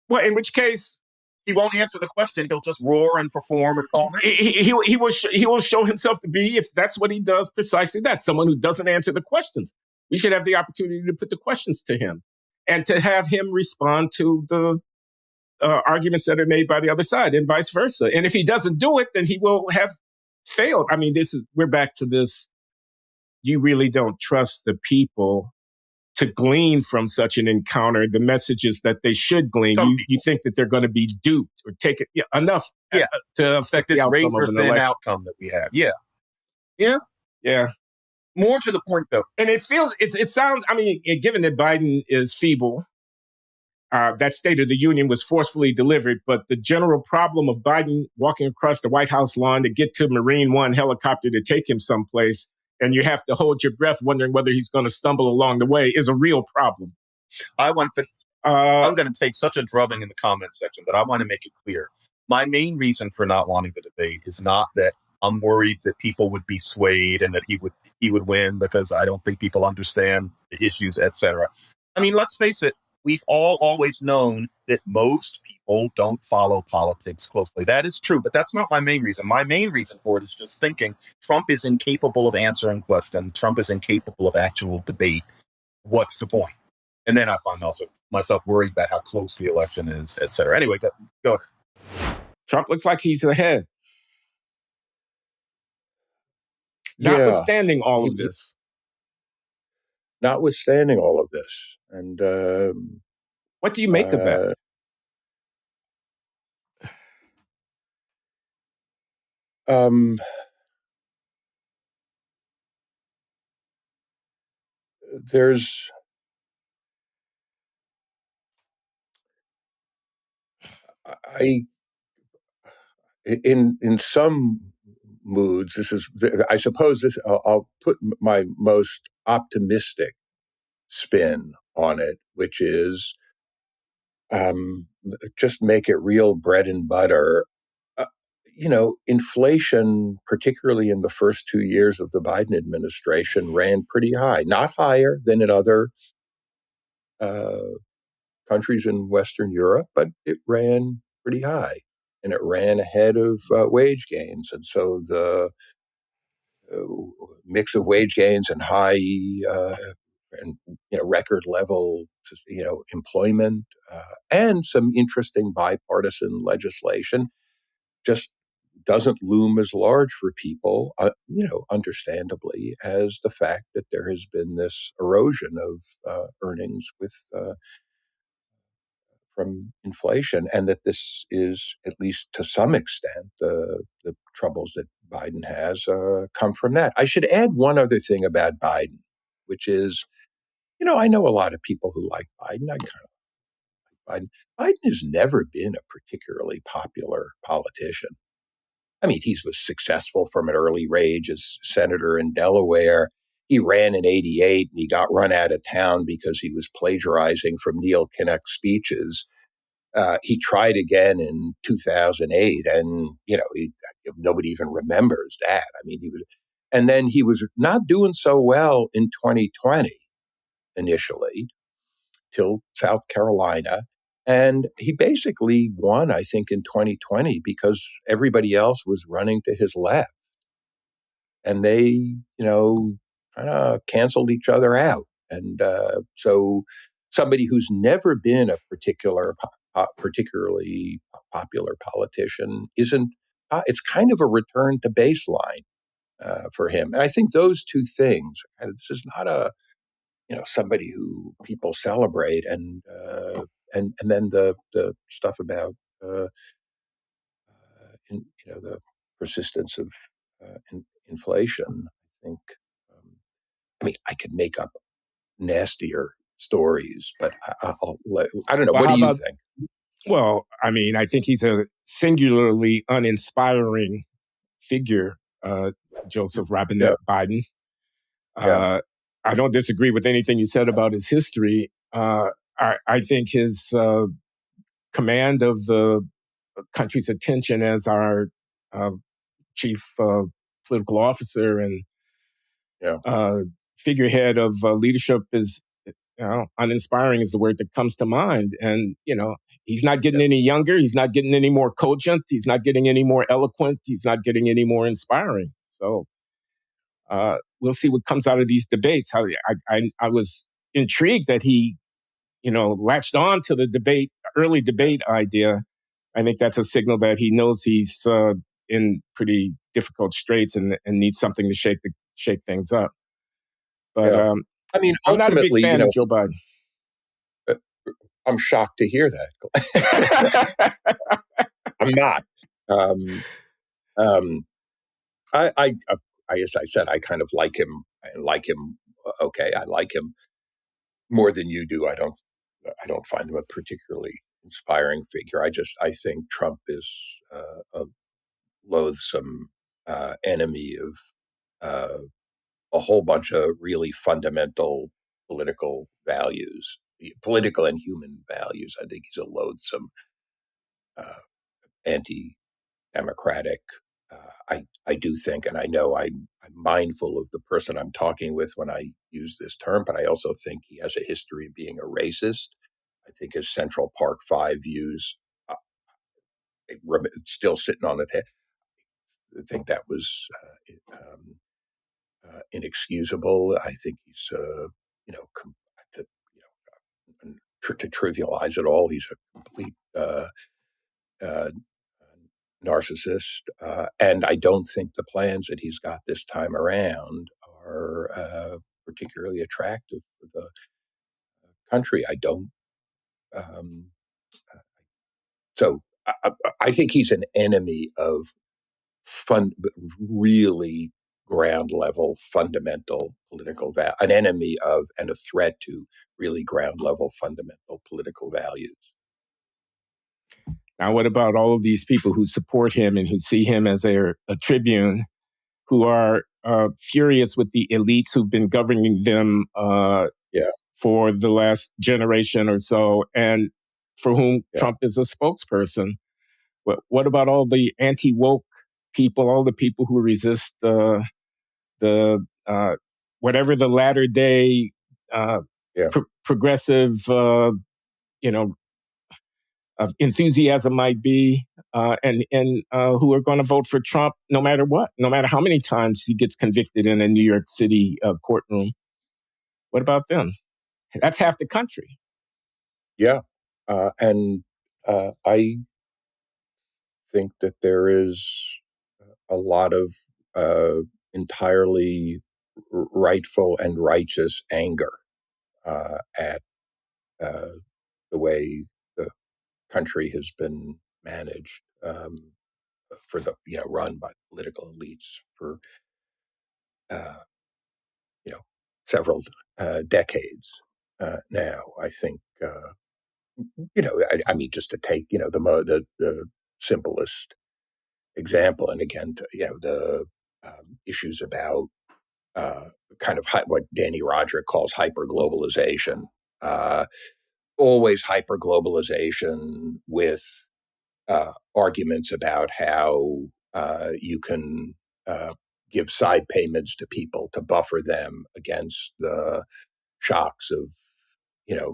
well, in which case, he won't answer the question. He'll just roar and perform and call me. he will show himself to be, if that's what he does, precisely that, someone who doesn't answer the questions. We should have the opportunity to put the questions to him and to have him respond to the arguments that are made by the other side and vice versa. And if he doesn't do it, then he will have failed. I mean, we're back to this. You really don't trust the people to glean from such an encounter the messages that they should glean. You think that they're going to be duped or take it enough to affect this the outcome of an election. Outcome that we have. Yeah. More to the point, though. And it sounds, I mean, given that Biden is feeble, that State of the Union was forcefully delivered, but the general problem of Biden walking across the White House lawn to get to Marine One helicopter to take him someplace, and you have to hold your breath wondering whether he's going to stumble along the way, is a real problem. I'm going to take such a drubbing in the comment section that I want to make it clear. My main reason for not wanting the debate is not that I'm worried that people would be swayed and that he would win, because I don't think people understand the issues, etc. I mean, let's face it. We've all always known that most people don't follow politics closely. That is true, but that's not my main reason. My main reason for it is just thinking Trump is incapable of answering questions. Trump is incapable of actual debate. What's the point? And then I find myself worried about how close the election is, et cetera. Anyway, go ahead. Trump looks like he's ahead. Notwithstanding all of this. Notwithstanding all of this. And what do you make of that? There's in some moods, I suppose I'll put my most optimistic spin on it, which is just make it real bread and butter. Inflation, particularly in the first 2 years of the Biden administration, ran pretty high, not higher than in other countries in Western Europe, but it ran pretty high, and it ran ahead of wage gains. And so the mix of wage gains and high and record level employment and some interesting bipartisan legislation just doesn't loom as large for people, understandably, as the fact that there has been this erosion of earnings from inflation, and that this is, at least to some extent, the troubles that Biden has come from that. I should add one other thing about Biden, which is, I know a lot of people who like Biden. I kind of like Biden. Biden has never been a particularly popular politician. I mean, he was successful from an early age as senator in Delaware. He ran in '88 and he got run out of town because he was plagiarizing from Neil Kinnock's speeches. He tried again in 2008, and nobody even remembers that. I mean, and then he was not doing so well in 2020 initially, till South Carolina. And he basically won, I think, in 2020 because everybody else was running to his left. And they, kind of canceled each other out. And so somebody who's never been a particularly popular politician isn't, it's kind of a return to baseline for him. And I think those two things, this is not somebody who people celebrate, and then the stuff about the persistence of inflation. I think I could make up nastier stories, but I don't know. Well, what do you think? Well, I mean, I think he's a singularly uninspiring figure, Joseph Robinette Biden. I don't disagree with anything you said about his history. I I think his command of the country's attention as our chief political officer and figurehead of leadership is, uninspiring is the word that comes to mind. And, he's not getting any younger. He's not getting any more cogent. He's not getting any more eloquent. He's not getting any more inspiring. So we'll see what comes out of these debates. I was intrigued that he, latched on to the early debate idea. I think that's a signal that he knows he's in pretty difficult straits and needs something to shake things up. But I mean, I'm not a big fan of Joe Biden. I'm shocked to hear that. I'm not. As I said, I kind of like him. Okay, I like him more than you do. I don't find him a particularly inspiring figure. I think Trump is a loathsome enemy of a whole bunch of really fundamental political values, political and human values. I think he's a loathsome, anti-democratic. I do think, and I know I'm mindful of the person I'm talking with when I use this term, but I also think he has a history of being a racist. I think his Central Park 5 views, still sitting on it. I think that was inexcusable. I think he's, to trivialize it all, he's a complete narcissist. And I don't think the plans that he's got this time around are particularly attractive for the country. I don't. So I think he's an enemy of really ground level, fundamental political value, an enemy of and a threat to really ground level, fundamental political values. Now, what about all of these people who support him and who see him as a tribune, who are furious with the elites who've been governing them for the last generation or so, and for whom Trump is a spokesperson? What about all the anti-woke people, all the people who resist the whatever the latter day progressive enthusiasm might be, and who are going to vote for Trump no matter what, no matter how many times he gets convicted in a New York City courtroom? What about them? That's half the country. Yeah, and I think that there is a lot of entirely rightful and righteous anger at the way the country has been managed for the run by political elites for several decades now. I think I mean, just to take the simplest example, and again, the issues about kind of what Danny Roderick calls hyperglobalization. Always hyperglobalization with arguments about how you can give side payments to people to buffer them against the shocks of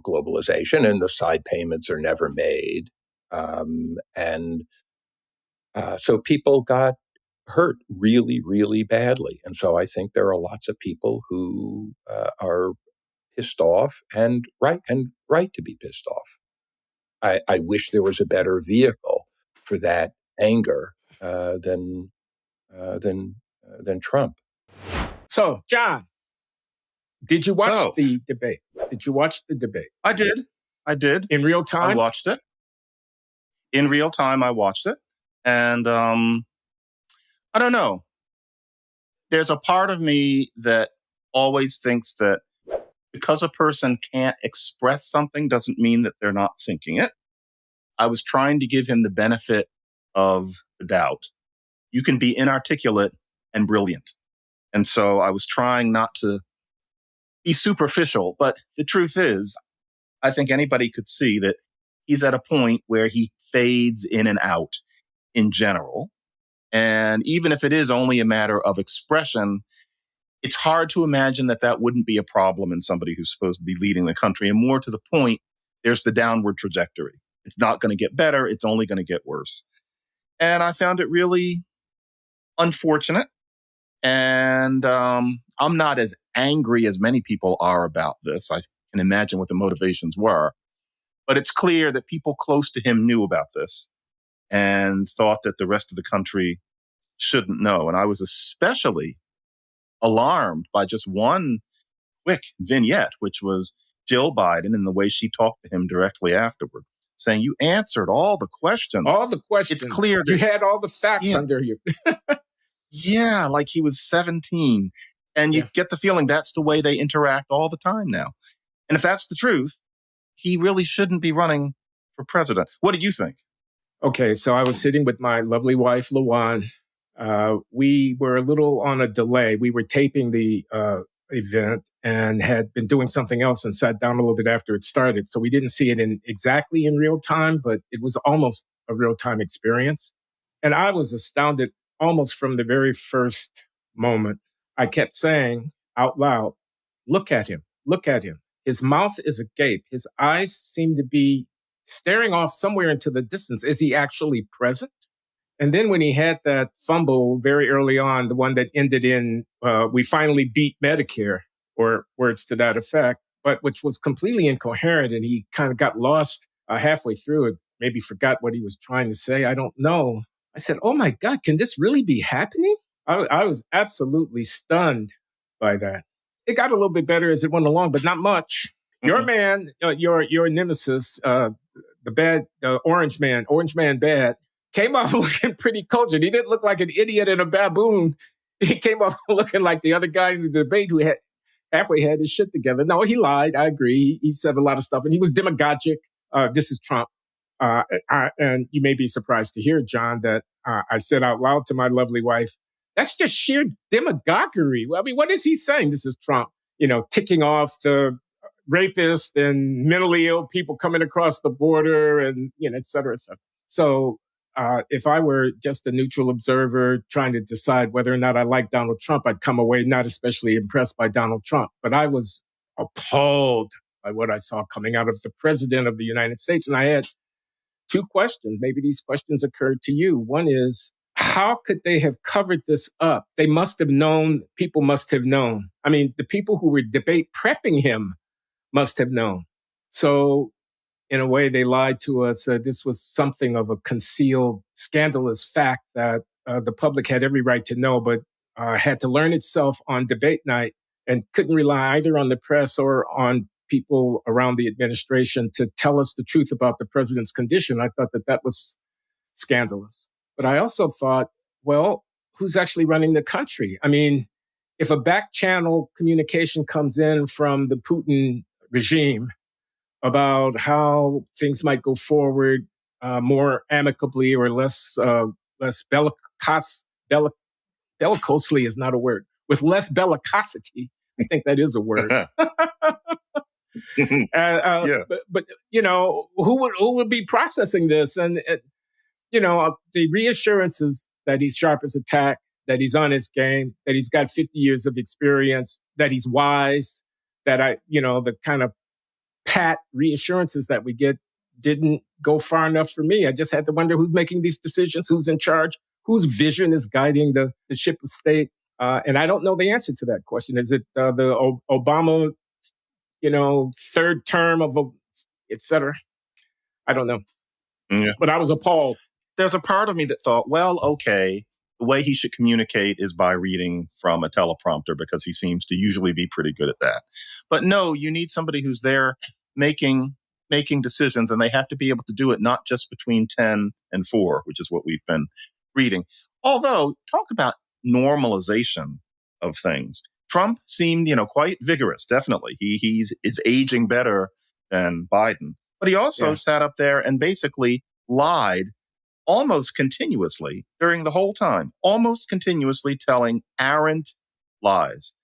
globalization, and the side payments are never made, and so people got hurt really, really badly. And so I think there are lots of people who are pissed off and right to be pissed off. I wish there was a better vehicle for that anger than Trump. So, John, did you watch the debate? Did you watch the debate? I did. In real time? I watched it. In real time, I watched it. And I don't know. There's a part of me that always thinks that because a person can't express something doesn't mean that they're not thinking it. I was trying to give him the benefit of the doubt. You can be inarticulate and brilliant. And so I was trying not to be superficial. But the truth is, I think anybody could see that he's at a point where he fades in and out in general. And even if it is only a matter of expression, it's hard to imagine that that wouldn't be a problem in somebody who's supposed to be leading the country. And more to the point, there's the downward trajectory. It's not going to get better. It's only going to get worse. And I found it really unfortunate. And I'm not as angry as many people are about this. I can imagine what the motivations were. But it's clear that people close to him knew about this and thought that the rest of the country shouldn't know. And I was especially alarmed by just one quick vignette, which was Jill Biden and the way she talked to him directly afterward, saying, "You answered all the questions. All the questions. It's clear that you had all the facts under you." Yeah, like he was 17. And you get the feeling that's the way they interact all the time now. And if that's the truth, he really shouldn't be running for president. What do you think? Okay, so I was sitting with my lovely wife, LaJuan. We were a little on a delay. We were taping the event and had been doing something else and sat down a little bit after it started. So we didn't see it exactly in real time, but it was almost a real-time experience. And I was astounded almost from the very first moment. I kept saying out loud, "Look at him, look at him. His mouth is agape. His eyes seem to be staring off somewhere into the distance. Is he actually present?" And then when he had that fumble very early on, the one that ended in, "We finally beat Medicare," or words to that effect, but which was completely incoherent, and he kind of got lost halfway through it, maybe forgot what he was trying to say. I don't know. I said, "Oh my God, can this really be happening?" I was absolutely stunned by that. It got a little bit better as it went along, but not much. Your man, your nemesis, the orange man bad, came off looking pretty cogent. He didn't look like an idiot and a baboon. He came off looking like the other guy in the debate who had halfway had his shit together. No, he lied. I agree. He said a lot of stuff, and he was demagogic. This is Trump. And you may be surprised to hear, John, that I said out loud to my lovely wife, "That's just sheer demagoguery." I mean, what is he saying? This is Trump, ticking off the rapists and mentally ill people coming across the border and, et cetera, et cetera. So if I were just a neutral observer trying to decide whether or not I like Donald Trump, I'd come away not especially impressed by Donald Trump. But I was appalled by what I saw coming out of the president of the United States. And I had two questions. Maybe these questions occurred to you. One is, how could they have covered this up? They must have known, people must have known. I mean, the people who were debate prepping him must have known. So in a way, they lied to us that this was something of a concealed, scandalous fact that the public had every right to know, but had to learn itself on debate night and couldn't rely either on the press or on people around the administration to tell us the truth about the president's condition. I thought that was scandalous. But I also thought, well, who's actually running the country? I mean, if a back channel communication comes in from the Putin regime about how things might go forward more amicably or less bellicosely is not a word. With less bellicosity, I think that is a word. But who would be processing this? And the reassurances that he's sharp as a tack, that he's on his game, that he's got 50 years of experience, that he's wise, that the kind of pat reassurances that we get didn't go far enough for me. I just had to wonder who's making these decisions, who's in charge, whose vision is guiding the ship of state. And I don't know the answer to that question. Is it the Obama, third term of, et cetera? I don't know. Yeah. But I was appalled. There's a part of me that thought, well, okay, the way he should communicate is by reading from a teleprompter because he seems to usually be pretty good at that. But no, you need somebody who's there making decisions, and they have to be able to do it not just between 10 and 4, which is what we've been reading. Although, talk about normalization of things. Trump seemed, quite vigorous, definitely. He is aging better than Biden. But he also sat up there and basically lied almost continuously during the whole time, almost continuously telling errant lies.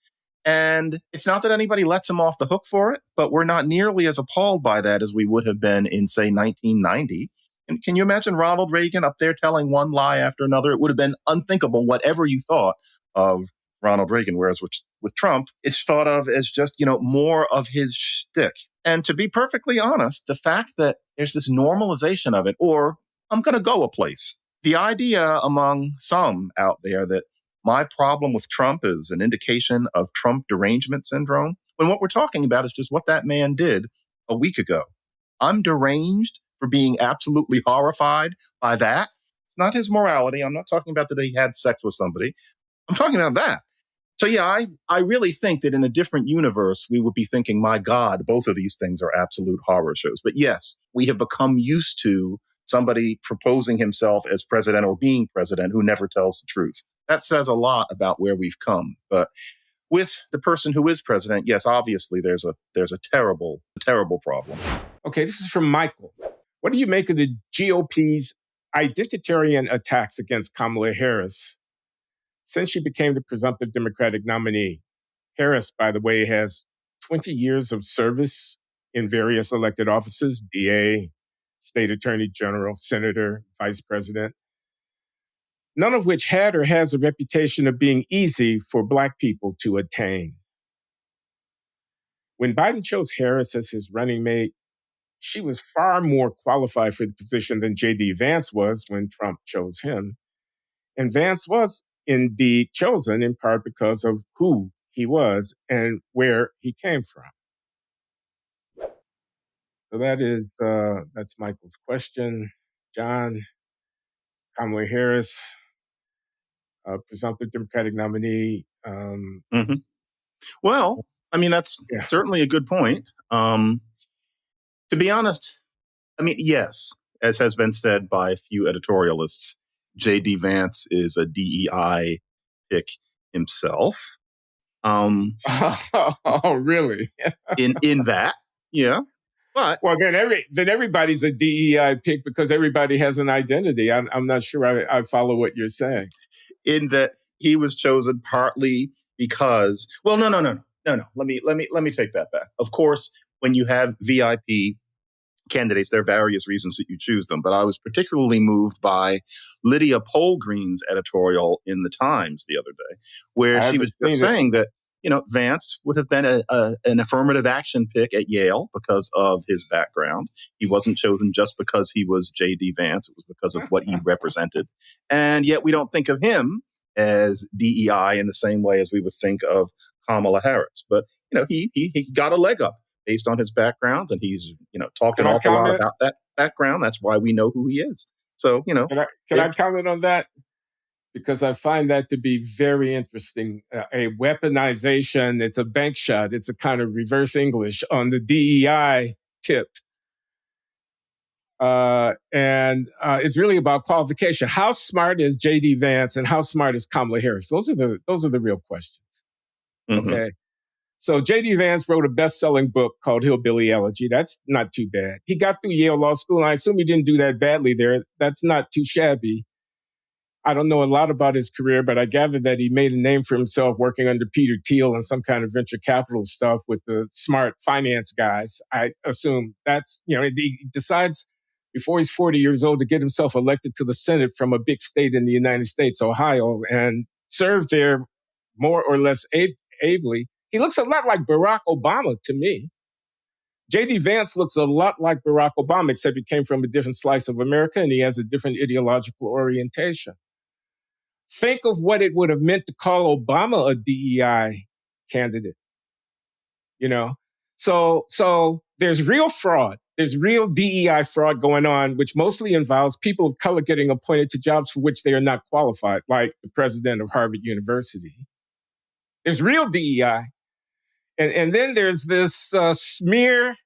And it's not that anybody lets him off the hook for it, but we're not nearly as appalled by that as we would have been in, say, 1990. And can you imagine Ronald Reagan up there telling one lie after another? It would have been unthinkable, whatever you thought of Ronald Reagan. Whereas with Trump, it's thought of as just, more of his shtick. And to be perfectly honest, the fact that there's this normalization of it, or I'm going to go a place. The idea among some out there that my problem with Trump is an indication of Trump derangement syndrome, when what we're talking about is just what that man did a week ago. I'm deranged for being absolutely horrified by that. It's not his morality. I'm not talking about that he had sex with somebody. I'm talking about that. So yeah, I really think that in a different universe, we would be thinking, my God, both of these things are absolute horror shows. But yes, we have become used to somebody proposing himself as president or being president who never tells the truth. That says a lot about where we've come. But with the person who is president, yes, obviously there's a terrible problem. Okay, this is from Michael. What do you make of the GOP's identitarian attacks against Kamala Harris since she became the presumptive Democratic nominee? Harris, by the way, has 20 years of service in various elected offices, DA, state attorney general, senator, vice president, none of which had or has a reputation of being easy for Black people to attain. When Biden chose Harris as his running mate, she was far more qualified for the position than J.D. Vance was when Trump chose him. And Vance was indeed chosen in part because of who he was and where he came from. So that's Michael's question. John, Kamala Harris, presumptive Democratic nominee. Well, I mean, that's certainly a good point. To be honest, I mean, yes, as has been said by a few editorialists, J.D. Vance is a DEI pick himself. Oh, really? in that, yeah. But well, then everybody's a DEI pick because everybody has an identity. I'm not sure I follow what you're saying. In that he was chosen partly because, well, no. Let me take that back. Of course, when you have VIP candidates, there are various reasons that you choose them. But I was particularly moved by Lydia Polgreen's editorial in the Times the other day, where she was just saying that, Vance would have been an affirmative action pick at Yale because of his background. He wasn't chosen just because he was J.D. Vance. It was because of what he represented. And yet we don't think of him as DEI in the same way as we would think of Kamala Harris. But, he got a leg up based on his background, and he's, talking an awful lot about that background. That's why we know who he is. So, Can I comment on that? Because I find that to be very interesting. A weaponization, it's a bank shot. It's a kind of reverse English on the DEI tip. And it's really about qualification. How smart is J.D. Vance and how smart is Kamala Harris? Those are the real questions. Mm-hmm. Okay. So J.D. Vance wrote a best-selling book called Hillbilly Elegy. That's not too bad. He got through Yale Law School, and I assume he didn't do that badly there. That's not too shabby. I don't know a lot about his career, but I gather that he made a name for himself working under Peter Thiel and some kind of venture capital stuff with the smart finance guys. I assume that's, he decides before he's 40 years old to get himself elected to the Senate from a big state in the United States, Ohio, and served there more or less ably. He looks a lot like Barack Obama to me. J.D. Vance looks a lot like Barack Obama, except he came from a different slice of America and he has a different ideological orientation. Think of what it would have meant to call Obama a DEI candidate. So there's real fraud. There's real DEI fraud going on, which mostly involves people of color getting appointed to jobs for which they are not qualified, like the president of Harvard University. There's real DEI. And then there's this smear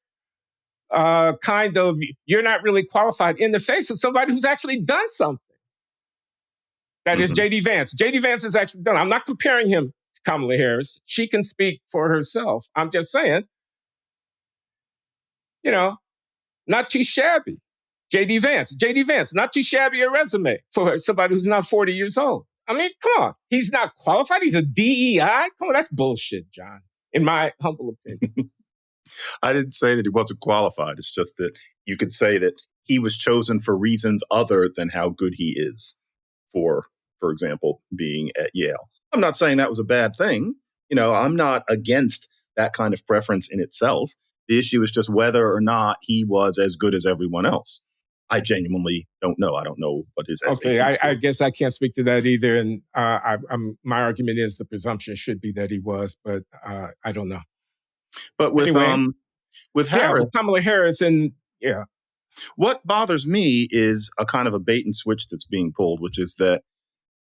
kind of, you're not really qualified in the face of somebody who's actually done something. That is J.D. Vance. J.D. Vance has actually done. I'm not comparing him to Kamala Harris. She can speak for herself. I'm just saying, not too shabby. J.D. Vance, not too shabby a resume for somebody who's not 40 years old. I mean, come on. He's not qualified. He's a DEI. Come on, that's bullshit, John, in my humble opinion. I didn't say that he wasn't qualified. It's just that you could say that he was chosen for reasons other than how good he is for example, being at Yale. I'm not saying that was a bad thing. I'm not against that kind of preference in itself. The issue is just whether or not he was as good as everyone else. I genuinely don't know. I don't know what his SAT Okay, score. I guess I can't speak to that either. And my argument is the presumption should be that he was, but I don't know. But with Harris, with Kamala Harris, and what bothers me is a kind of a bait and switch that's being pulled, which is that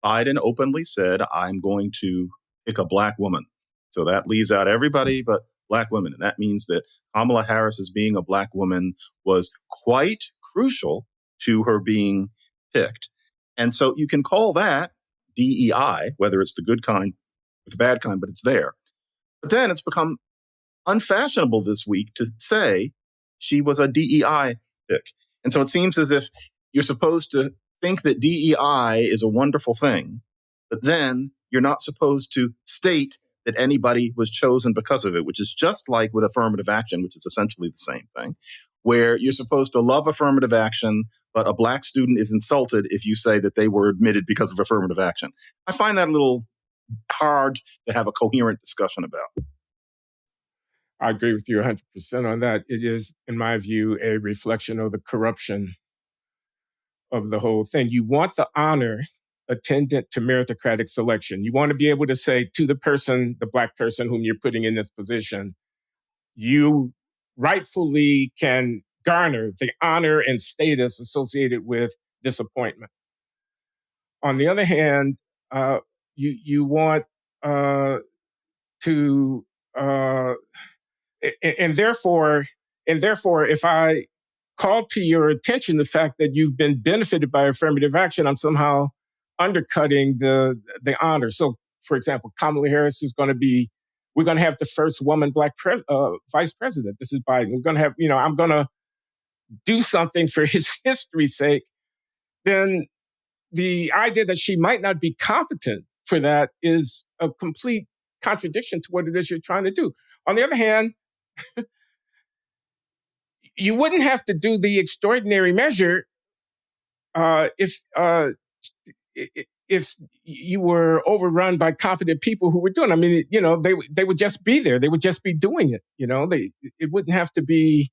Biden openly said, I'm going to pick a black woman. So that leaves out everybody but black women. And that means that Kamala Harris as being a black woman was quite crucial to her being picked. And so you can call that DEI, whether it's the good kind or the bad kind, but it's there. But then it's become unfashionable this week to say she was a DEI pick. And so it seems as if you're supposed to think that DEI is a wonderful thing, but then you're not supposed to state that anybody was chosen because of it, which is just like with affirmative action, which is essentially the same thing, where you're supposed to love affirmative action, but a black student is insulted if you say that they were admitted because of affirmative action. I find that a little hard to have a coherent discussion about. I agree with you 100% on that. It is, in my view, a reflection of the corruption of the whole thing. You want the honor attendant to meritocratic selection. You want to be able to say to the person, the black person whom you're putting in this position, you rightfully can garner the honor and status associated with this appointment. On the other hand, you want to, and therefore, if I call to your attention the fact that you've been benefited by affirmative action, I'm somehow undercutting the honor. So, for example, Kamala Harris is going to be, we're going to have the first woman black vice president. This is Biden. We're going to have, I'm going to do something for his history's sake. Then the idea that she might not be competent for that is a complete contradiction to what it is you're trying to do. On the other hand, you wouldn't have to do the extraordinary measure if you were overrun by competent people who were doing. I mean, they would just be there. They would just be doing it. It wouldn't have to be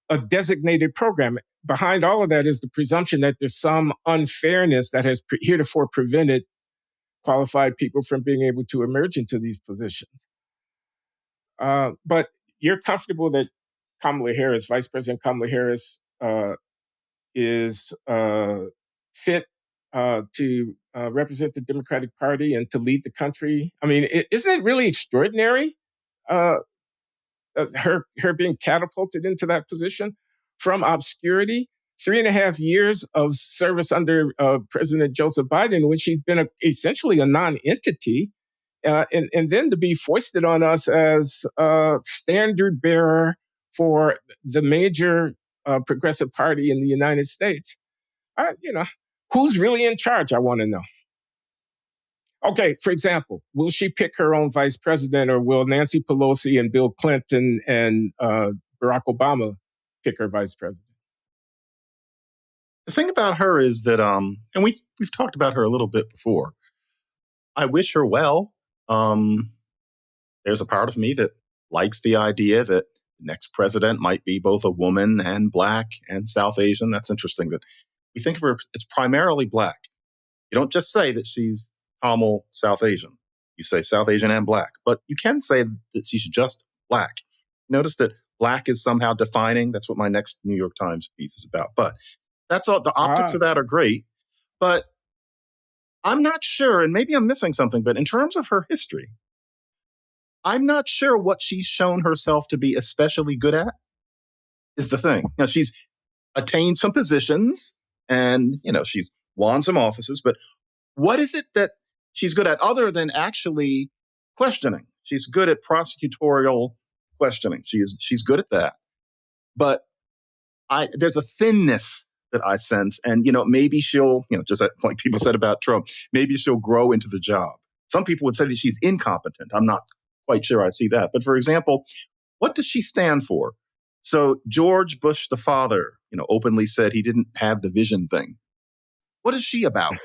a designated program. Behind all of that is the presumption that there's some unfairness that has heretofore prevented qualified people from being able to emerge into these positions. But you're comfortable that Kamala Harris, Vice President Kamala Harris, is fit to represent the Democratic Party and to lead the country. I mean, isn't it really extraordinary, her being catapulted into that position from obscurity? 3.5 years of service under President Joseph Biden, in which she's been essentially a non-entity, and then to be foisted on us as a standard bearer for the major progressive party in the United States. Who's really in charge? I want to know. Okay, for example, will she pick her own vice president, or will Nancy Pelosi and Bill Clinton and Barack Obama pick her vice president? The thing about her is that, and we've talked about her a little bit before. I wish her well. There's a part of me that likes the idea that the next president might be both a woman and black and South Asian. That's interesting that we think of her as primarily black. You don't just say that she's Tamil South Asian. You say South Asian and black, but you can say that she's just black. Notice that black is somehow defining. That's what my next New York Times piece is about. But that's all. The optics of that are great, but I'm not sure, and maybe I'm missing something, but in terms of her history, I'm not sure what she's shown herself to be especially good at is the thing. Now, she's attained some positions and, she's won some offices, but what is it that she's good at other than actually questioning? She's good at prosecutorial questioning. She's good at that. But there's a thinness that I sense. And, maybe she'll, just like people said about Trump, maybe she'll grow into the job. Some people would say that she's incompetent. I'm not quite sure I see that. But for example, what does she stand for? So George Bush, the father, openly said he didn't have the vision thing. What is she about?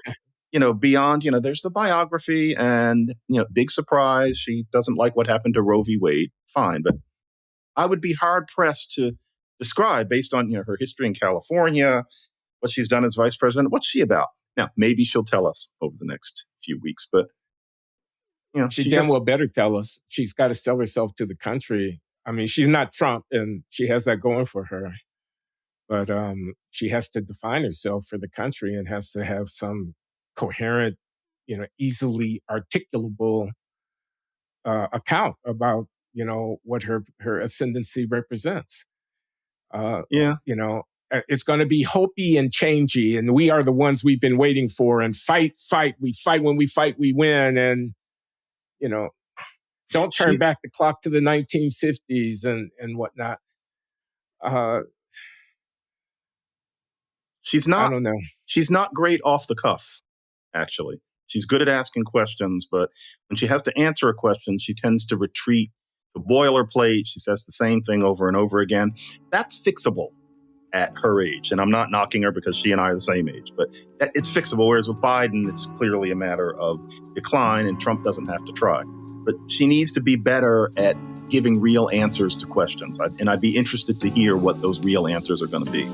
Beyond, there's the biography and, big surprise. She doesn't like what happened to Roe v. Wade. Fine. But I would be hard pressed to describe, based on, her history in California, what she's done as vice president. What's she about? Now, maybe she'll tell us over the next few weeks, but, she damn well better tell us. She's got to sell herself to the country. I mean, she's not Trump, and she has that going for her. But she has to define herself for the country and has to have some coherent, easily articulable account about, what her ascendancy represents. It's going to be hopey and changey, and we are the ones we've been waiting for. And fight. We fight. When we fight, we win. And don't turn back the clock to the 1950s and whatnot. She's not. I don't know. She's not great off the cuff, actually. She's good at asking questions, but when she has to answer a question, she tends to retreat to boilerplate. She says the same thing over and over again. That's fixable at her age. And I'm not knocking her because she and I are the same age, but it's fixable. Whereas with Biden, it's clearly a matter of decline, and Trump doesn't have to try. But she needs to be better at giving real answers to questions. And I'd be interested to hear what those real answers are going to be.